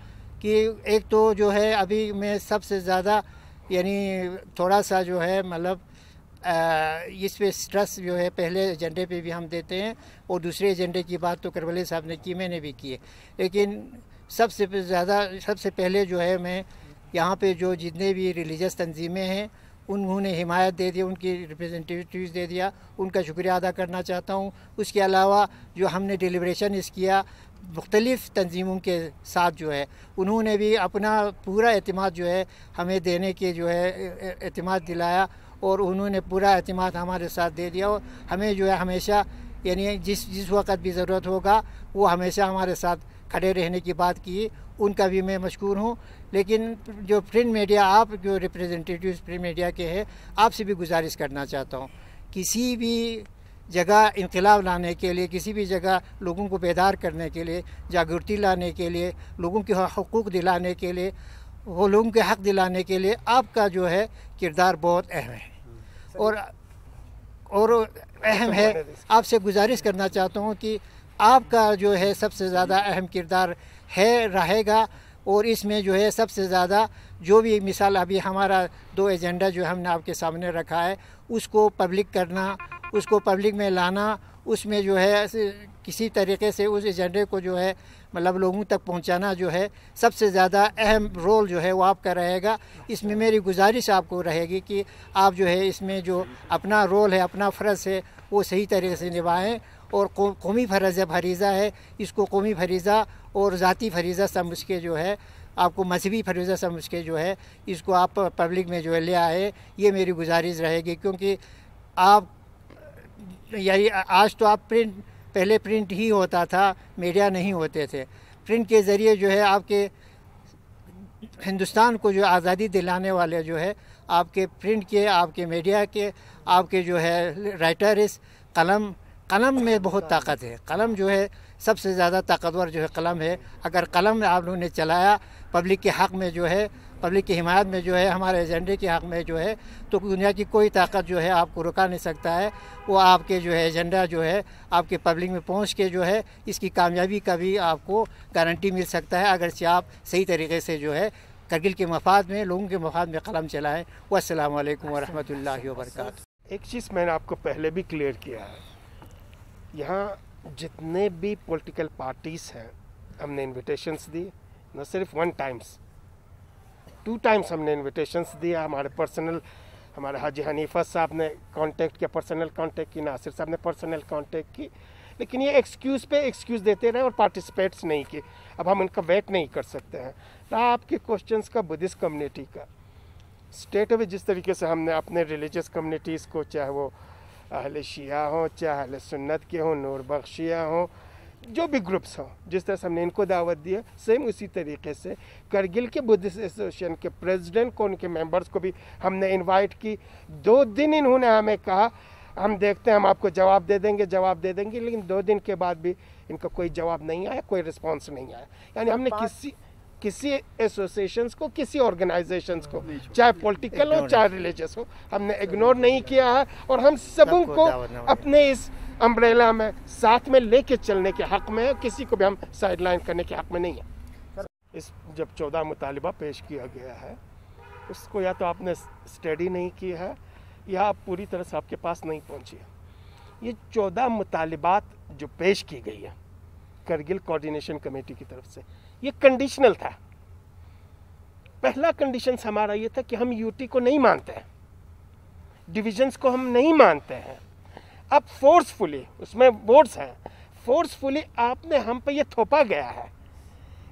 कि एक तो जो है अभी मैं सबसे ज़्यादा यानी थोड़ा सा जो है मतलब इस पे स्ट्रेस जो है पहले एजेंडे पे भी हम देते हैं और दूसरे एजेंडे की बात तो करवले साहब ने की, मैंने भी की है। लेकिन सबसे पहले जो है मैं यहाँ पे जो जितने भी रिलीजियस तंजीमें हैं उन्होंने हिमायत दे दी, उनकी रिप्रेजेंटेटिव्स दे दिया, उनका शुक्रिया अदा करना चाहता हूँ। उसके अलावा जो हमने डिलिब्रेशन किया मुख्तलिफ़ तंजीमों के साथ जो है उन्होंने भी अपना पूरा एतमाद जो है हमें देने के जो है एतमाद दिलाया और उन्होंने पूरा एतमाद हमारे साथ दे दिया और हमें जो है हमेशा यानी जिस वक़्त भी ज़रूरत होगा वो हमेशा हमारे साथ खड़े रहने की बात की, उनका भी मैं मशकूर हूँ। लेकिन जो प्रिंट मीडिया, आप जो रिप्रेजेंटेटिव्स प्रिंट मीडिया के हैं, आपसे भी गुजारिश करना चाहता हूँ, किसी भी जगह इनकलाब लाने के लिए, किसी भी जगह लोगों को बेदार करने के लिए, जागृति लाने के लिए, लोगों के हकूक़ दिलाने के लिए, वो लोगों के हक़ दिलाने के लिए आपका जो है किरदार बहुत अहम है और अहम है। आपसे गुजारिश करना चाहता हूँ कि आपका जो है सबसे ज़्यादा अहम किरदार रहेगा और इसमें जो है सबसे ज़्यादा जो भी मिसाल अभी हमारा 2 एजेंडा जो हमने आपके सामने रखा है उसको पब्लिक करना, उसको पब्लिक में लाना, उसमें जो है किसी तरीके से उस एजेंडे को जो है मतलब लोगों तक पहुंचाना जो है सबसे ज़्यादा अहम रोल जो है वो आपका रहेगा। इसमें मेरी गुजारिश आपको रहेगी कि आप जो है इसमें जो अपना रोल है, अपना फ़र्ज़ है वो सही तरीके से निभाएं और कौमी फरीज़ा है, इसको कौमी फरीज़ा और ज़ाती फरीज़ा समझ के जो है आपको मजहबी फरीज़ा समझ के जो है इसको आप पब्लिक में जो है ले आए, ये मेरी गुजारिश रहेगी। क्योंकि आप यही आज तो आप पहले प्रिंट ही होता था, मीडिया नहीं होते थे। प्रिंट के ज़रिए जो है आपके हिंदुस्तान को जो आज़ादी दिलाने वाले जो है आपके प्रिंट के, आपके मीडिया के, आपके जो है राइटर इस कलम में बहुत ताकत है। कलम जो है सबसे ज़्यादा ताकतवर जो है कलम है। अगर कलम आप लोगों ने चलाया पब्लिक के हक़ में जो है, पब्लिक की हिमायत में जो है, हमारे एजेंडे के हक़ में जो है, तो दुनिया की कोई ताकत जो है आपको रुका नहीं सकता है। वो आपके जो है एजेंडा जो है आपके पब्लिक में पहुंच के जो है इसकी कामयाबी का भी आपको गारंटी मिल सकता है अगर से आप सही तरीके से जो है करगिल के मफाद में, लोगों के मफाद में कलम चलाएँ। वस्सलामु अलैकुम वरहमतुल्लाहि वबरकातुहू। एक चीज़ मैंने आपको पहले भी क्लियर किया है, यहाँ जितने भी पॉलिटिकल पार्टीज़ हैं हमने इन्विटेशंस दी, न सिर्फ 1 टाइम्स 2 टाइम्स हमने इन्विटेशंस दिया। हमारे पर्सनल हमारे हाजी हनीफा साहब ने कांटेक्ट किया, पर्सनल कांटेक्ट की, नासिर साहब ने पर्सनल कांटेक्ट की, लेकिन ये एक्सक्यूज़ पे एक्सक्यूज़ देते रहे और पार्टिसिपेट्स नहीं किए। अब हम उनका वेट नहीं कर सकते हैं। रहा आपके क्वेश्चंस का बुद्धिस्ट कम्युनिटी का, स्टेट में जिस तरीके से हमने अपने रिलीजियस कम्युनिटीज़ को, चाहे वो अहले शिया हों, चाहे अहले सुन्नत के हों, नूर बख्शिया हों, जो भी ग्रुप्स हों, जिस तरह से हमने इनको दावत दी है, सेम उसी तरीके से करगिल के बुद्धिस्ट एसोसिएशन के प्रेसिडेंट को, उनके मेंबर्स को भी हमने इनवाइट की। 2 दिन इन्होंने हमें कहा हम देखते हैं, हम आपको जवाब दे देंगे, लेकिन 2 दिन के बाद भी इनका कोई जवाब नहीं आया, कोई रिस्पॉन्स नहीं आया। यानी हमने किसी एसोसिएशंस को, किसी ऑर्गेनाइजेशंस को, चाहे पॉलिटिकल हो चाहे रिलीजियस हो, हमने इग्नोर नहीं किया है और हम सबों को अपने इस अम्ब्रेला में साथ में लेके चलने के हक में है, किसी को भी हम साइडलाइन करने के हक में नहीं है। इस जब 14 मुतालिबा पेश किया गया है, उसको या तो आपने स्टडी नहीं की है या आप पूरी तरह से आपके पास नहीं पहुंची है। ये 14 मुतालिबात जो पेश की गई है करगिल कोऑर्डिनेशन कमेटी की तरफ से, ये कंडीशनल था। पहला कंडीशन हमारा ये था कि हम यूटी को नहीं मानते हैं, डिविजन्स को हम नहीं मानते हैं। अब फोर्सफुली, उसमें वर्ड्स हैं, फोर्सफुली आपने हम पे ये थोपा गया है।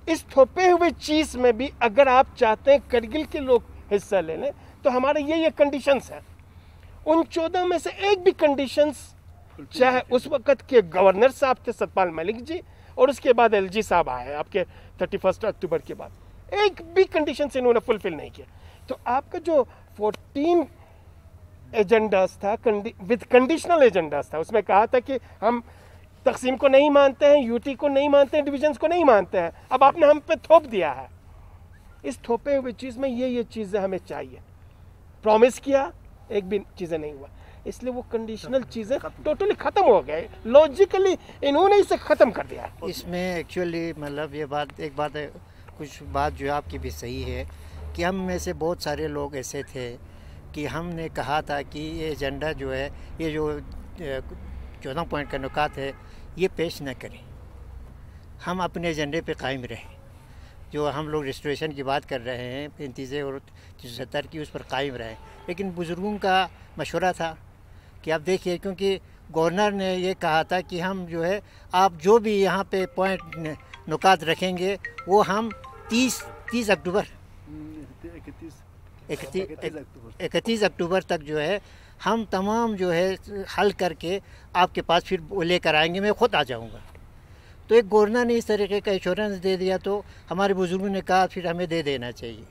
इस थोपे हुए चीज़ में भी अगर आप चाहते हैं करगिल के लोग हिस्सा ले लें, तो हमारे ये कंडीशंस हैं। उन 14 में से एक भी कंडीशंस, चाहे उस वक्त के गवर्नर साहब थे सतपाल मलिक जी, और उसके बाद एलजी साहब आए आपके 31 अक्टूबर के बाद, एक भी कंडीशन से इन्होंने फुलफिल नहीं किया। तो आपका जो 14 एजेंडास था, विद कंडीशनल एजेंडास था, उसमें कहा था कि हम तकसीम को नहीं मानते हैं, यूटी को नहीं मानते हैं, डिविजन्स को नहीं मानते हैं। अब आपने हम पे थोप दिया है। इस थोपे हुए चीज़ में ये चीज़ें हमें चाहिए, प्रॉमिस किया, एक भी चीज़ें नहीं हुआ, इसलिए वो कंडीशनल चीज़ें टोटली ख़त्म हो गए। लॉजिकली इन्होंने इसे ख़त्म कर दिया। इसमें एक्चुअली मतलब ये बात, एक बात है, कुछ बात जो आपकी भी सही है कि हम में से बहुत सारे लोग ऐसे थे कि हमने कहा था कि ये एजेंडा जो है, ये जो 14 पॉइंट का नुकात है, ये पेश न करें, हम अपने एजेंडे पे कायम रहें। जो हम लोग रिस्टोरेशन की बात कर रहे हैं 35 और 73 की, उस पर कायम रहें। लेकिन बुज़ुर्गों का मशवरा था कि आप देखिए, क्योंकि गवर्नर ने ये कहा था कि हम जो है, आप जो भी यहाँ पे पॉइंट नुकात रखेंगे वो हम 31 अक्टूबर तक जो है हम तमाम जो है हल करके आपके पास फिर लेकर आएंगे, मैं ख़ुद आ जाऊँगा। तो एक गवर्नर ने इस तरीके का इंश्योरेंस दे दिया, तो हमारे बुज़ुर्गों ने कहा फिर हमें दे देना चाहिए।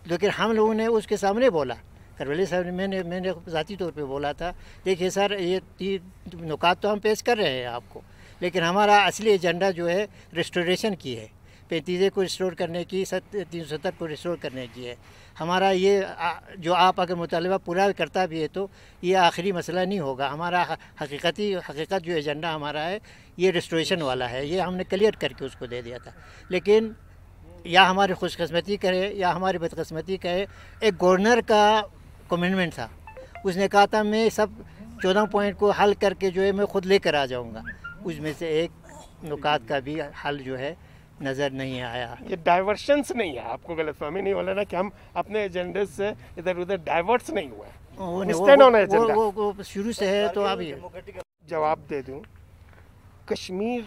लेकिन हम लोगों ने उसके सामने बोला, करवली साहब ने, मैंने ज़ाती तौर पे बोला था, देखिए सर, ये नुकात तो हम पेश कर रहे हैं आपको, लेकिन हमारा असली एजेंडा जो है रिस्टोरेशन की है, 35 को रिस्टोर करने की, 370 को रिस्टोर करने की है। हमारा ये जो आप अगर मुतालबा पूरा करता भी है तो ये आखिरी मसला नहीं होगा। हमारा हकीकत जो एजेंडा हमारा है ये रिस्टोरेशन वाला है, ये हमने क्लियर करके उसको दे दिया था। लेकिन या हमारी खुशकिस्मती कहे या हमारी बदकिस्मती कहे, एक गवर्नर का कमिटमेंट था, उसने कहा था मैं सब 14 पॉइंट को हल करके जो है मैं ख़ुद लेकर आ जाऊँगा। उसमें से एक नुकात का भी हल जो है नज़र नहीं आया। ये डाइवर्शंस नहीं है, आपको गलतफहमी नहीं हो ना कि हम अपने एजेंडे से इधर उधर डाइवर्ट्स नहीं हुए, वो शुरू से है। तो अब जवाब दे दूं, कश्मीर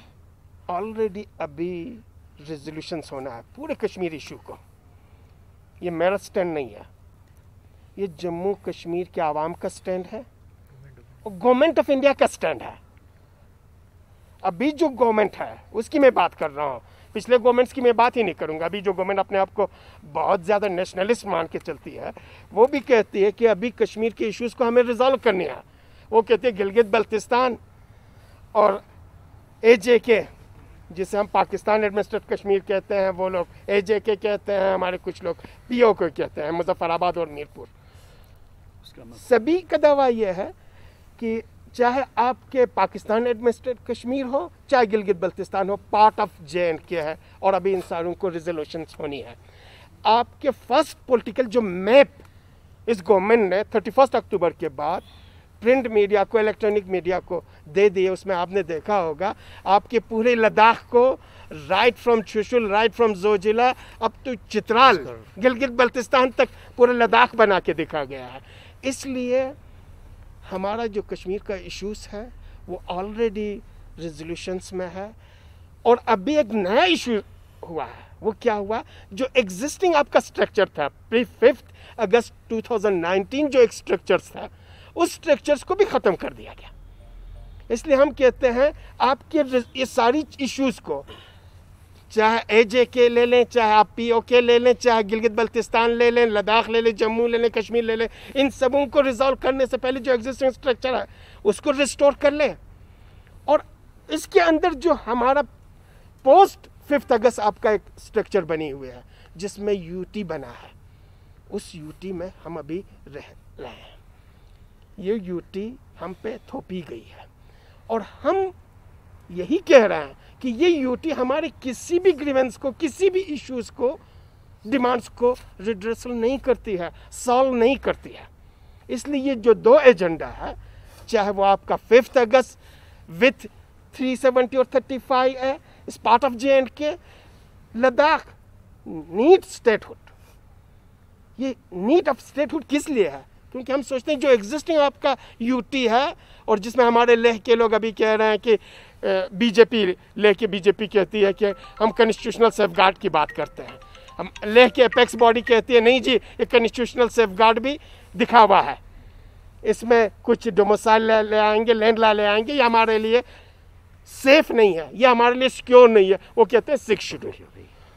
ऑलरेडी अभी रेजोल्यूशंस होना है पूरे कश्मीर इशू को। ये मेरा स्टैंड नहीं है, ये जम्मू कश्मीर के आवाम का स्टैंड है और गवर्नमेंट ऑफ इंडिया का स्टैंड है। अभी जो गवर्नमेंट है उसकी मैं बात कर रहा हूँ, पिछले गवर्नमेंट्स की मैं बात ही नहीं करूँगा। अभी जो गवर्नमेंट अपने आप को बहुत ज़्यादा नेशनलिस्ट मान के चलती है, वो भी कहती है कि अभी कश्मीर के इश्यूज़ को हमें रिजॉल्व करने हैं। वो कहती है गिलगित बल्तिस्तान और AJK, जिसे हम पाकिस्तान एडमिनिस्ट्रेटेड कश्मीर कहते हैं, वो लोग AJK कहते हैं, हमारे कुछ लोग PO को कहते हैं, मुजफ्फराबाद और मीरपुर। सभी का दावा यह है कि चाहे आपके पाकिस्तान एडमिनिस्ट्रेटेड कश्मीर हो चाहे गिलगित बल्तिस्तान हो, पार्ट ऑफ JNK है और अभी इन सारों को रिजोल्यूशन होनी है। आपके फर्स्ट पॉलिटिकल जो मैप इस गवर्नमेंट ने 31 अक्टूबर के बाद प्रिंट मीडिया को, इलेक्ट्रॉनिक मीडिया को दे दिए, उसमें आपने देखा होगा आपके पूरे लद्दाख को right from Chushul, right from Zojila up to Chitral, Gilgit Baltistan तक पूरा लद्दाख बना के दिखा गया है। इसलिए हमारा जो कश्मीर का इश्यूज है वो ऑलरेडी रेजोल्यूशंस में है। और अभी एक नया इशू हुआ है, वो क्या हुआ, जो एग्जिस्टिंग आपका स्ट्रक्चर था प्री 5 अगस्त 2019 जो एक स्ट्रक्चर्स था, उस स्ट्रक्चर्स को भी ख़त्म कर दिया गया। इसलिए हम कहते हैं आपके ये सारी इश्यूज को, चाहे AJK ले लें, चाहे आप POK ले लें, चाहे गिलगित बल्तिस्तान ले लें, लद्दाख ले लें, जम्मू ले लें, कश्मीर ले लें, इन सबों को रिजॉल्व करने से पहले जो एग्जिस्टिंग स्ट्रक्चर है उसको रिस्टोर कर लें। और इसके अंदर जो हमारा पोस्ट 5 अगस्त आपका एक स्ट्रक्चर बनी हुई है जिसमें UT बना है, उस UT में हम अभी रह रहे हैं। ये UT हम पे थोपी गई है और हम यही कह रहे हैं कि ये UT हमारे किसी भी ग्रीवेंस को, किसी भी इश्यूज को, डिमांड्स को रिड्रेसल नहीं करती है, सॉल्व नहीं करती है। इसलिए ये जो 2 एजेंडा है, चाहे वो आपका 5 अगस्त विथ 370 और 35 है, इस part of J&K, Ladakh need statehood. ये नीड ऑफ स्टेटहुड किस लिए है? क्योंकि हम सोचते हैं जो एग्जिस्टिंग आपका UT है और जिसमें हमारे लेह के लोग अभी कह रहे हैं कि बीजेपी, लेह के बीजेपी कहती है कि हम कॉन्स्टिट्यूशनल सेफगार्ड की बात करते हैं, हम लेह के एपेक्स बॉडी कहती है नहीं जी, ये कॉन्स्टिट्यूशनल सेफगार्ड भी दिखावा है, इसमें कुछ डोमिसाइल ले आएंगे, लैंड ला ले आएंगे, ये हमारे लिए सेफ नहीं है, ये हमारे लिए सिक्योर नहीं है, वो कहते हैं 6 शेड्यूल।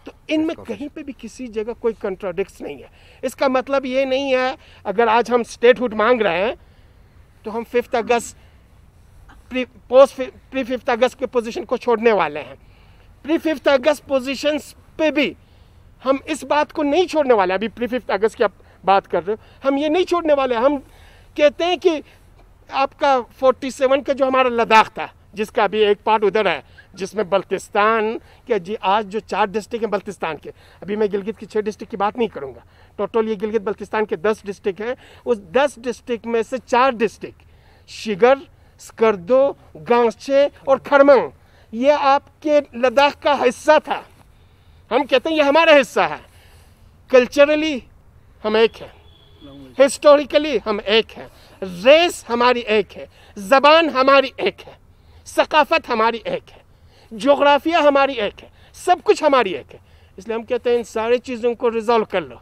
तो इनमें कहीं पे भी किसी जगह कोई कंट्राडिक्स नहीं है। इसका मतलब ये नहीं है अगर आज हम स्टेटहुड मांग रहे हैं तो हम 5 अगस्त प्री 5 अगस्त के पोजीशन को छोड़ने वाले हैं। प्री 5 अगस्त पोजीशंस पे भी हम इस बात को नहीं छोड़ने वाले। अभी प्री 5 अगस्त की आप बात कर रहे हो, हम ये नहीं छोड़ने वाले। हम कहते हैं कि आपका 47 का जो हमारा लद्दाख था, जिसका अभी एक पार्ट उधर है, जिसमें बल्तिस्तान के जी आज जो 4 डिस्ट्रिक्ट हैं बल्तिस्तान के, अभी मैं गिलगित की 6 डिस्ट्रिक्ट की बात नहीं करूँगा, टोटल ये गिलगित बल्तिस्तान के 10 डिस्ट्रिक्ट हैं। उस 10 डिस्ट्रिक्ट में से 4 डिस्ट्रिक्ट शिगर, स्कर्दो, गांचे और खरमंग, ये आपके लद्दाख का हिस्सा था। हम कहते हैं ये हमारा हिस्सा है। कल्चरली हम एक हैं, हिस्टोरिकली हम एक हैं, रेस हमारी एक है, ज़बान हमारी एक है, सकाफत हमारी एक है, जोग्राफिया हमारी एक है, सब कुछ हमारी एक है। इसलिए हम कहते हैं इन सारी चीज़ों को रिजॉल्व कर लो।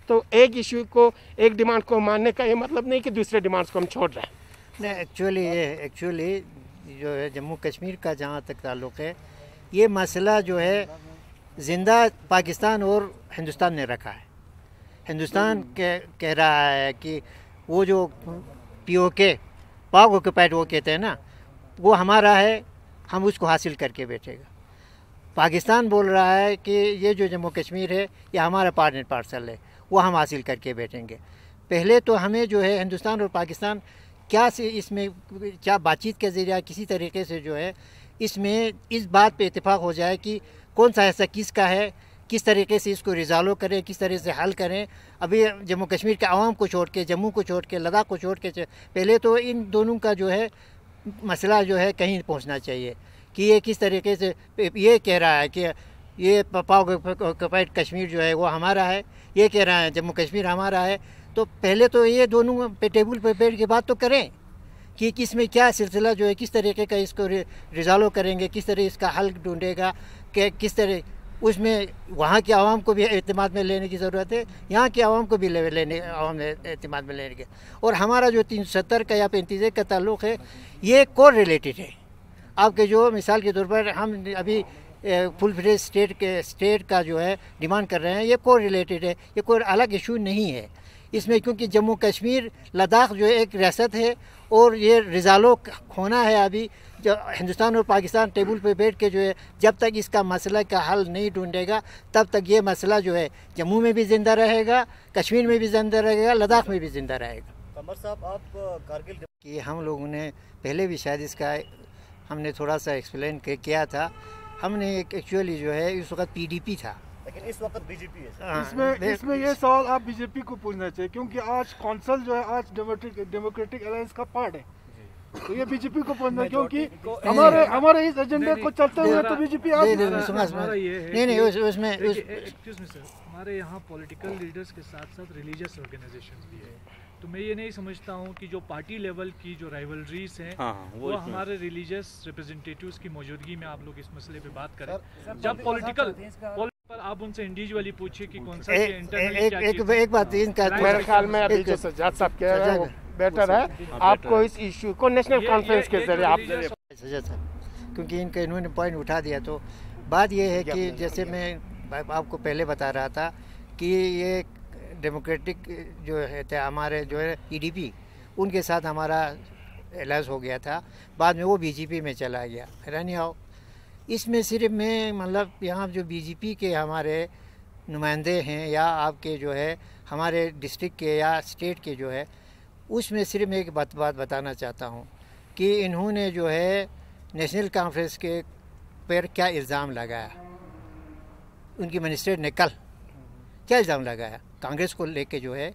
तो एक इशू को, एक डिमांड को मानने का ये मतलब नहीं कि दूसरे डिमांड्स को हम छोड़ रहे हैं। नहीं, एक्चुअली जो है जम्मू कश्मीर का जहाँ तक ताल्लुक़ है, ये मसला जो है ज़िंदा पाकिस्तान और हिंदुस्तान ने रखा है। हिंदुस्तान कह रहा है कि वो जो POK, पाक ऑक्युपाइड वो कहते हैं ना, वो हमारा है, हम उसको हासिल करके बैठेगा। पाकिस्तान बोल रहा है कि ये जो जम्मू कश्मीर है ये हमारा पार्ट एंड पार्सल है, वो हम हासिल करके बैठेंगे। पहले तो हमें जो है हिंदुस्तान और पाकिस्तान क्या से इसमें क्या बातचीत के ज़रिए किसी तरीके से जो है इसमें इस बात पे इत्तेफाक हो जाए कि कौन सा हिस्सा किसका है, किस तरीके से इसको रिजॉल्व करें, किस तरह से हल करें। अभी जम्मू कश्मीर के आवाम को छोड़ के, जम्मू को छोड़ के, लद्दाख को छोड़ के, पहले तो इन दोनों का जो है मसला जो है कहीं पहुंचना चाहिए कि ये किस तरीके से ये कह रहा है कि ये पाक ऑक्युपाइड कश्मीर जो है वो हमारा है, ये कह रहा है जम्मू कश्मीर हमारा है। तो पहले तो ये दोनों पे टेबल पे बैठ के बात तो करें कि किसमें क्या सिलसिला जो है, किस तरीके का इसको रिजॉल्व करेंगे, किस तरह इसका हल ढूंढेगा, कि किस तरह उसमें वहाँ के आवाम को भी एतमाद में लेने की ज़रूरत है, यहाँ के आवाम को भी आवाम में एतमाद में लेने की। और हमारा जो 370 का या 35 का ताल्लुक़ है ये कोर रिलेटेड है। आपके जो मिसाल के तौर पर हम अभी फुल फ्लेज स्टेट का जो है डिमांड कर रहे हैं, ये कोर रिलेटेड है, ये कोई अलग इशू नहीं है इसमें, क्योंकि जम्मू कश्मीर लद्दाख जो है एक रियासत है और ये रिजॉल्व होना है। अभी जो हिंदुस्तान और पाकिस्तान टेबल पे बैठ के जो है जब तक इसका मसला का हल नहीं ढूंढेगा तब तक ये मसला जो है जम्मू में भी ज़िंदा रहेगा, कश्मीर में भी ज़िंदा रहेगा, लद्दाख में भी ज़िंदा रहेगा। कमर साहब, आप कारगिल कि हम लोगों ने पहले भी शायद इसका हमने थोड़ा सा एक्सप्लेन किया था। हमने एक्चुअली जो है इस वक्त PDP था, लेकिन इस वक्त बीजेपी है। इसमें ये सवाल आप बीजेपी को पूछना चाहिए, क्योंकि आज कौंसल जो है आज डेमोक्रेटिक अलायंस का पार्ट है, तो ये बीजेपी को पूछना, क्योंकि हमारे इस एजेंडे को चलते हुए तो बीजेपी उसमें हमारे यहाँ पॉलिटिकल लीडर्स के साथ साथ रिलीजियस ऑर्गेनाइजेशंस भी है, तो मैं ये नहीं समझता हूँ कि जो पार्टी लेवल की जो राइवलरीज हैं वो हमारे रिलीजियस रिप्रेजेंटेटिव्स की मौजूदगी में आप लोग इस मसले पे बात करें। जब पॉलिटिकल पर आप उनसे इंडिविजुअली पूछिए कि कौन सा एक बात इनका मेरे ख्याल में अभी जो सज्जाद साहब कह रहे हैं वो बेटर है। आपको इस इशू को नेशनल कॉन्फ्रेंस के जरिए आप सज्जाद साहब, क्योंकि इन्होंने पॉइंट उठा दिया, तो बात ये है कि जैसे मैं आपको पहले बता रहा था कि ये डेमोक्रेटिक जो है हमारे जो है ईडीपी, उनके साथ हमारा अलायंस हो गया था, बाद में वो बीजेपी में चला गया। हैरानी आओ, इसमें सिर्फ मैं मतलब यहाँ जो बीजेपी के हमारे नुमाइंदे हैं या आपके जो है हमारे डिस्ट्रिक्ट के या स्टेट के जो है, उसमें सिर्फ मैं एक बात बताना चाहता हूँ कि इन्होंने जो है नेशनल कॉन्फ्रेंस के पर क्या इल्ज़ाम लगाया, उनकी मिनिस्टर ने कल क्या इल्ज़ाम लगाया, कांग्रेस को लेके जो है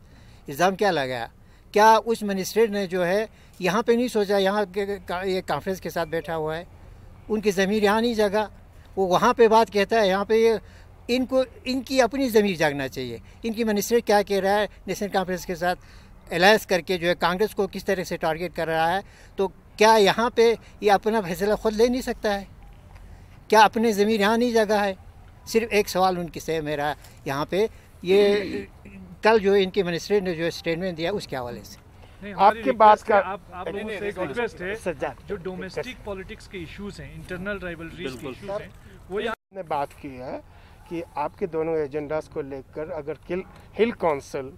इल्ज़ाम क्या लगाया। क्या उस मिनिस्टर ने जो है यहाँ पे नहीं सोचा, यहाँ ये कॉन्फ्रेंस के साथ बैठा हुआ है, उनकी ज़मीर यहाँ नहीं जगा, वो वहाँ पे बात कहता है, यहाँ पे ये इनको इनकी अपनी ज़मीर जागना चाहिए। इनकी मिनिस्टर क्या कह रहा है, नेशनल कॉन्फ्रेंस के साथ अलायंस करके जो है कांग्रेस को किस तरह से टारगेट कर रहा है, तो क्या यहाँ पे ये अपना फैसला खुद ले नहीं सकता है? क्या अपने ज़मीर यहाँ नहीं जगह है? सिर्फ एक सवाल उनकी से मेरा यहाँ पे, ये कल जो इनके मिनिस्टर ने जो स्टेटमेंट दिया उसके हवाले से आपकी बात का आप लोगों से एक रिक्वेस्ट है, जो डोमेस्टिक पॉलिटिक्स के इश्यूज हैं, इंटरनल राइवलरीज के इश्यूज हैं, वो यहाँ ने बात की है कि आपके दोनों एजेंडास को लेकर अगर हिल काउंसिल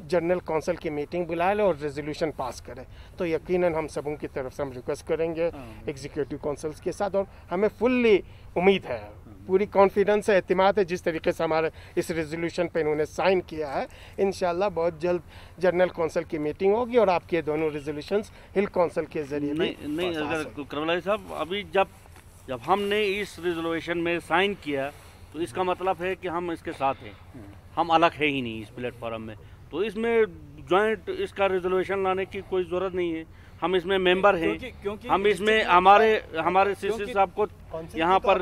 जनरल काउंसिल की मीटिंग बुला ले और रेजोल्यूशन पास करे तो यकीनन हम सबों की तरफ से हम रिक्वेस्ट करेंगे एग्जीक्यूटिव काउंसिल्स के साथ, और हमें फुल्ली उम्मीद है, पूरी कॉन्फिडेंस है, एतमाद है, जिस तरीके से हमारे इस रेजोल्यूशन पे इन्होंने साइन किया है, इंशाल्लाह बहुत जल्द जनरल काउंसिल की मीटिंग होगी और आपके दोनों रेजोल्यूशंस हिल काउंसिल के जरिए नहीं अगर करवलाई साहब, अभी जब हमने इस रेजोल्यूशन में साइन किया तो इसका मतलब है कि हम इसके साथ हैं, हम अलग है ही नहीं इस प्लेटफॉर्म में, तो इसमें जॉइंट इसका रेजोल्यूशन लाने की कोई ज़रूरत नहीं है। हम इसमें मेंबर हैं, हम इसमें हमारे सीसी साहब को यहाँ पर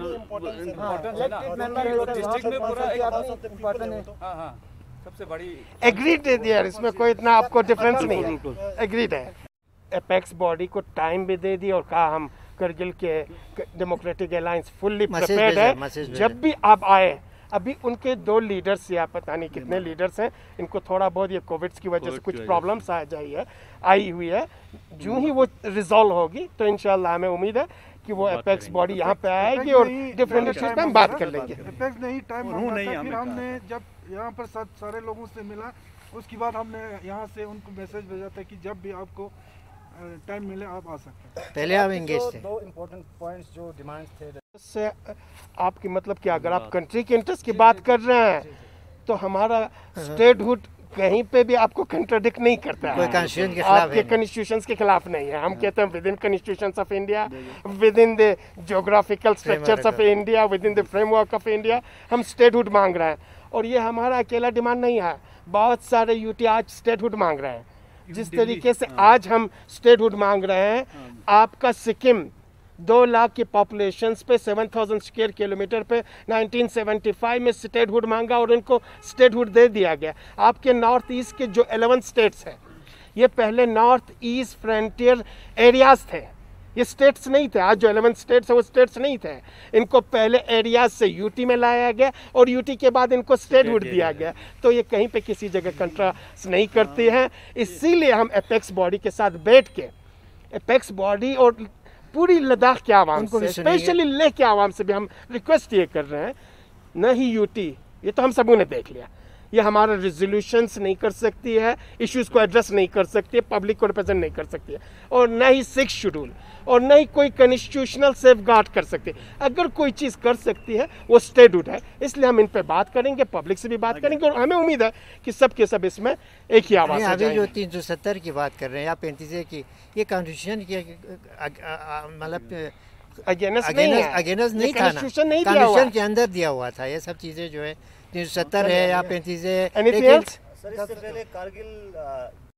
सबसे बड़ी एग्रीड है यार, इसमें कोई इतना आपको डिफरेंस नहीं है, एग्रीड है। एपेक्स बॉडी को टाइम भी दे दी और कहा हम करगिल के डेमोक्रेटिक अलायंस फुल्ली प्रिपेयर्ड है, जब भी आप आए। अभी उनके 2 लीडर्स या पता नहीं कितने लीडर्स हैं, इनको थोड़ा बहुत ये कोविड की वजह से कुछ प्रॉब्लम्स आई हुई है, जो ही वो रिजॉल्व होगी तो इंशाल्लाह हमें उम्मीद है कि वो एपेक्स बॉडी यहाँ पे आएगी और डिफरेंट इश्यूज पे हम बात कर लेंगे। एपेक्स नहीं टाइम फिर हमने जब यहाँ पर सारे लोगों से मिला, उसके बाद हमने यहाँ से उनको मैसेज भेजा था कि जब भी आपको टाइम मिले आप आ सकते हैं। पहले हम एंगेज थे। 2 इम्पोर्टेंट पॉइंट्स जो डिमांड्स थे से आपकी मतलब कि अगर आप कंट्री के इंटरेस्ट की बात कर रहे हैं तो हमारा स्टेटहुड कहीं पे भी आपको कंट्राडिक्ट नहीं करता है, आपके कॉन्स्टिट्यूशंस के खिलाफ नहीं है। हम कहते हैं with in constitutions of India, with in the geographical structures of India, with in the framework of India हम स्टेटहुड मांग रहे हैं। और ये हमारा अकेला डिमांड नहीं है, बहुत सारे यूटी आज स्टेटहुड मांग रहे हैं। जिस तरीके से आज हम स्टेटहुड मांग रहे हैं, आपका सिक्किम 2 लाख की पॉपुलेशन पे 7000 स्क्वायर किलोमीटर पे 1975 में स्टेटहुड मांगा और उनको स्टेटहुड दे दिया गया। आपके नॉर्थ ईस्ट के जो 11 स्टेट्स हैं, ये पहले नॉर्थ ईस्ट फ्रंटियर एरियाज थे, ये स्टेट्स नहीं थे। आज जो 11 स्टेट्स है वो स्टेट्स नहीं थे, इनको पहले एरियाज से यूटी में लाया गया और यूटी के बाद इनको स्टेटहुड दिया गया। तो ये कहीं पे किसी जगह कंट्रास्ट नहीं करती हैं। इसीलिए हम एपेक्स बॉडी के साथ बैठ के एपेक्स बॉडी और पूरी लद्दाख के आवाम से, स्पेशली लेह के आवाम से भी हम रिक्वेस्ट ये कर रहे हैं, न ही यूटी, ये तो हम सबों ने देख लिया, ये हमारा रेजोल्यूशंस नहीं कर सकती है, इश्यूज़ को एड्रेस नहीं कर सकती है, पब्लिक को रिप्रेजेंट नहीं कर सकती है, और न ही 6 शेड्यूल और न ही कोई कॉन्स्टिट्यूशनल सेफ गार्ड कर सकती है। अगर कोई चीज़ कर सकती है वो स्टेटहुड है। इसलिए हम इन पे बात करेंगे, पब्लिक से भी बात करेंगे और हमें उम्मीद है कि सबके सब इसमें एक ही आवाज़ हो जाएंगे। जो 370 की बात कर रहे हैं या 35 की, ये कॉन्स्टिट्यूशन की मतलब अगेंस्ट नहीं था ना, कॉन्स्टिट्यूशन के अंदर दिया हुआ था। ये सब चीज़ें जो है 370 है या 35 है। सर इससे पहले कारगिल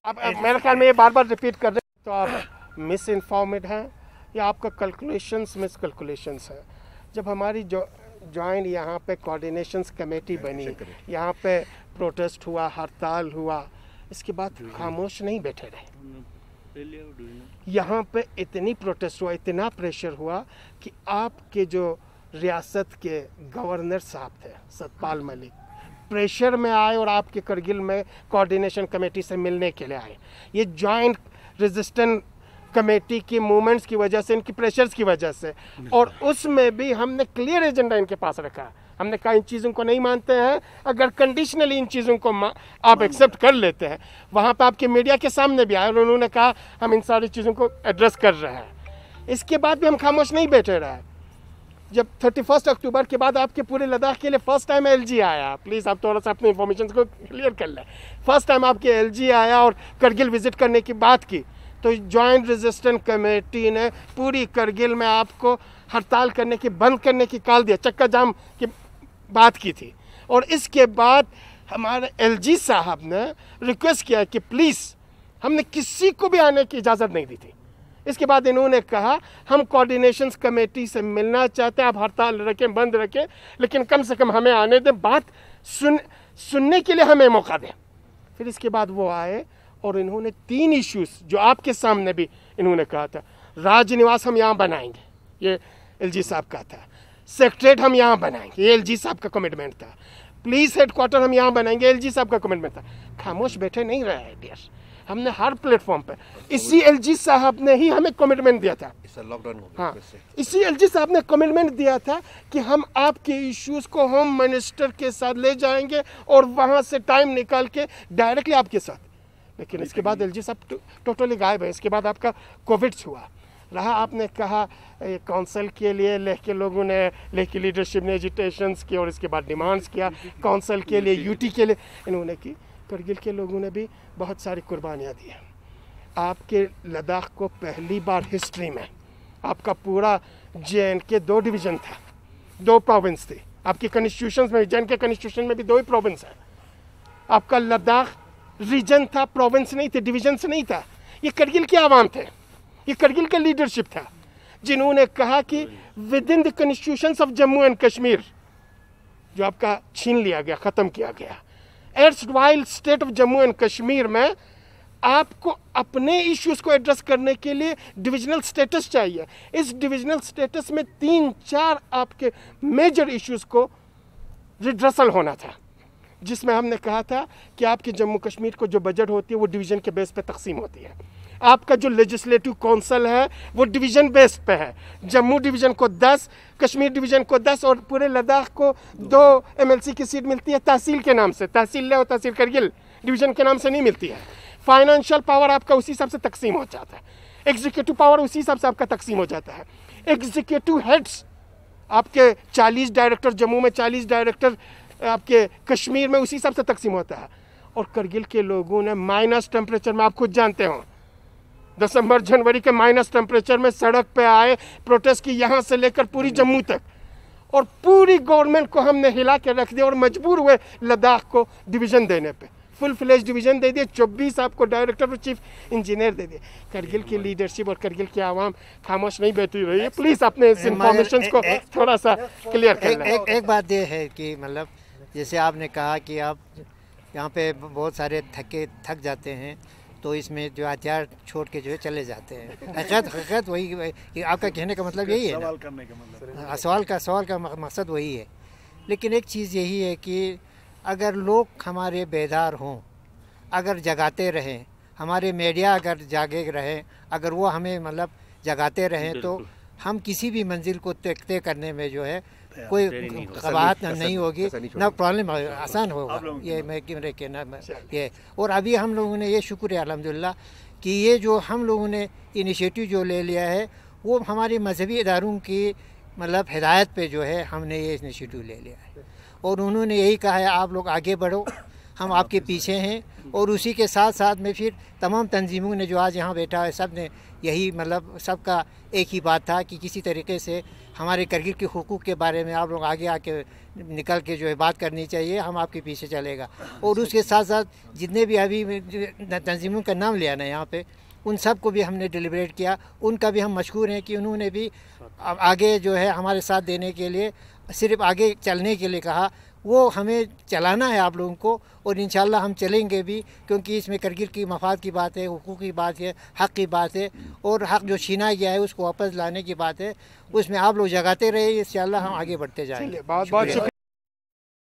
आप मेरे ख्याल में ये बार रिपीट कर रहे हैं तो आप मिस इन्फॉर्मेड हैं या आपका कैलकुलेशंस मिस कैलकुलेशंस हैं। जब हमारी जो जॉइंट यहाँ पे कोऑर्डिनेशंस कमेटी बनी, यहाँ पे प्रोटेस्ट हुआ, हड़ताल हुआ, इसके बाद खामोश नहीं बैठे रहे। यहाँ पे इतनी प्रोटेस्ट हुआ, इतना प्रेशर हुआ कि आपके जो रियासत के गवर्नर साहब थे सतपाल मलिक प्रेशर में आए और आपके करगिल में कोऑर्डिनेशन कमेटी से मिलने के लिए आए। ये जॉइंट रेजिस्टेंस कमेटी की मूवमेंट्स की वजह से, इनकी प्रेशर्स की वजह से, और उसमें भी हमने क्लियर एजेंडा इनके पास रखा। हमने कहा इन चीज़ों को नहीं मानते हैं, अगर कंडीशनली इन चीज़ों को आप एक्सेप्ट कर लेते हैं। वहाँ पर आपके मीडिया के सामने भी आए और उन्होंने कहा हम इन सारी चीज़ों को एड्रेस कर रहे हैं। इसके बाद भी हम खामोश नहीं बैठे रहे। जब 31 अक्टूबर के बाद आपके पूरे लद्दाख के लिए फर्स्ट टाइम LG आया, प्लीज़ आप थोड़ा सा अपने इन्फॉर्मेशन को क्लियर कर लें। फर्स्ट टाइम आपके LG आया और करगिल विजिट करने की बात की, तो जॉइंट रेजिस्टेंस कमेटी ने पूरी करगिल में आपको हड़ताल करने की, बंद करने की कॉल दिया, चक्का जाम की बात की थी। और इसके बाद हमारे LG साहब ने रिक्वेस्ट किया कि प्लीज़, हमने किसी को भी आने की इजाज़त नहीं दी थी। इसके बाद इन्होंने कहा हम कोऑर्डिनेशन कमेटी से मिलना चाहते हैं, आप हड़ताल रखें, बंद रखें, लेकिन कम से कम हमें आने दें, बात सुनने के लिए हमें मौका दें। फिर इसके बाद वो आए और इन्होंने 3 इश्यूज़ जो आपके सामने भी इन्होंने कहा था, राजनिवास हम यहाँ बनाएंगे, ये LG साहब का था। सेक्रेटरीट हम यहाँ बनाएंगे, ये LG साहब का कमिटमेंट था। पुलिस हेडक्वार्टर हम यहाँ बनाएंगे, LG साहब का कमिटमेंट था। खामोश बैठे नहीं रहे हैं डियर, हमने हर प्लेटफॉर्म पे, इसी LG साहब ने ही हमें कमिटमेंट दिया था। हाँ, इसी LG साहब ने कमिटमेंट दिया था कि हम आपके इश्यूज को होम मिनिस्टर के साथ ले जाएंगे और वहाँ से टाइम निकाल के डायरेक्टली आपके साथ। लेकिन इसके बाद LG साहब टोटली गायब है। इसके बाद आपका कोविड हुआ रहा, आपने कहा काउंसिल के लिए लेह के लोगों ने, लेह की लीडरशिप ने एजिटेशंस की और इसके बाद डिमांड्स किया काउंसिल के लिए, UT के लिए इन्होंने की। करगिल के लोगों ने भी बहुत सारी कुर्बानियाँ दी हैं। आपके लद्दाख को पहली बार हिस्ट्री में आपका पूरा JNK 2 डिवीज़न था, 2 प्रोविंस थी। आपके कॉन्स्टिट्यूशन में, JNK कॉन्स्टिट्यूशन में भी 2 ही प्रोविंस है। आपका लद्दाख रीजन था, प्रोविंस नहीं थे, डिवीजन नहीं था। ये करगिल के आवाम थे, ये करगिल का लीडरशिप था जिन्होंने कहा कि within the constitution of Jammu and Kashmir, जो आपका छीन लिया गया, ख़त्म किया गया, erstwhile state of Jammu and Kashmir में आपको अपने इश्यूज़ को एड्रेस करने के लिए डिविजनल स्टेटस चाहिए। इस डिविजनल स्टेटस में 3-4 आपके मेजर इश्यूज़ को रिड्रेसल होना था, जिसमें हमने कहा था कि आपके जम्मू कश्मीर को जो बजट होती है वो डिवीज़न के बेस पे तकसीम होती है। आपका जो लेजिस्लेटिव काउंसिल है वो डिवीज़न बेस पे है। जम्मू डिवीज़न को 10, कश्मीर डिवीज़न को 10 और पूरे लद्दाख को 2 MLC की सीट मिलती है तहसील के नाम से, तहसील लेह और तहसील करगिल डिवीज़न के नाम से नहीं मिलती है। फाइनेंशियल पावर आपका उसी हिसाब से तकसीम हो जाता है, एग्जीक्यूटिव पावर उसी हिसाब से आपका तकसीम हो जाता है। एग्जीक्यूटिव हेड्स आपके 40 डायरेक्टर जम्मू में, 40 डायरेक्टर आपके कश्मीर में, उसी हिसाब से तकसीम होता है। और करगिल के लोगों ने माइनस टेम्परेचर में, आप खुद जानते हो, दिसंबर जनवरी के माइनस टेम्परेचर में सड़क पे आए, प्रोटेस्ट की, यहाँ से लेकर पूरी जम्मू तक, और पूरी गवर्नमेंट को हमने हिला के रख दिया और मजबूर हुए लद्दाख को डिवीज़न देने पे। फुल फ्लेज डिवीज़न दे दिए, 24 आपको डायरेक्टर और चीफ इंजीनियर दे दिए। करगिल की लीडरशिप और करगिल की आवाम खामोश नहीं बैठी रही है। प्लीज़ अपने इस इंफॉर्मेशन को थोड़ा सा क्लियर कर लें। एक बात ये है कि मतलब जैसे आपने कहा कि आप यहाँ पे बहुत सारे थक जाते हैं, तो इसमें जो हथियार छोड़ के जो है चले जाते हैं। हकीकत वही कि आपका कहने का मतलब यही है ना, सवाल का मकसद वही है। लेकिन एक चीज़ यही है कि अगर लोग हमारे बेदार हों, अगर जगाते रहें, हमारे मीडिया अगर जागे रहें, अगर वो हमें मतलब जगाते रहें, तो हम किसी भी मंजिल को तय करने में जो है कोई कबाहत नहीं होगी, ना प्रॉब्लम आसान होगा। ये मैं कहना ये। और अभी हम लोगों ने ये शुक्र है अल्हम्दुलिल्लाह कि ये जो हम लोगों ने इनिशिएटिव जो ले लिया है वो हमारे मजहबी इदारों की मतलब हिदायत पे जो है हमने ये इनिशिएटिव ले लिया है। और उन्होंने यही कहा है आप लोग आगे बढ़ो, हम आपके पीछे हैं। और उसी के साथ साथ में फिर तमाम तंजीमों ने जो आज यहाँ बैठा है, सब ने यही मतलब सबका एक ही बात था कि किसी तरीके से हमारे करगिल के हुकूक़ के बारे में आप लोग आगे आके निकल के जो है बात करनी चाहिए, हम आपके पीछे चलेगा। और उसके साथ साथ जितने भी अभी तंजीमों का नाम लिया ना यहाँ पे, उन सब को भी हमने डिलिब्रेट किया। उनका भी हम मशकूर हैं कि उन्होंने भी आगे जो है हमारे साथ देने के लिए, सिर्फ आगे चलने के लिए कहा, वो हमें चलाना है आप लोगों को, और इंशाल्लाह हम चलेंगे भी, क्योंकि इसमें करगिल की मफाद की बात है, हुकूक की बात है, हक़ की बात है, और हक़ जो छीना गया है उसको वापस लाने की बात है। उसमें आप लोग जगाते रहे, इंशाल्लाह हम आगे बढ़ते जाएंगे। बहुत बहुत शुक्रिया।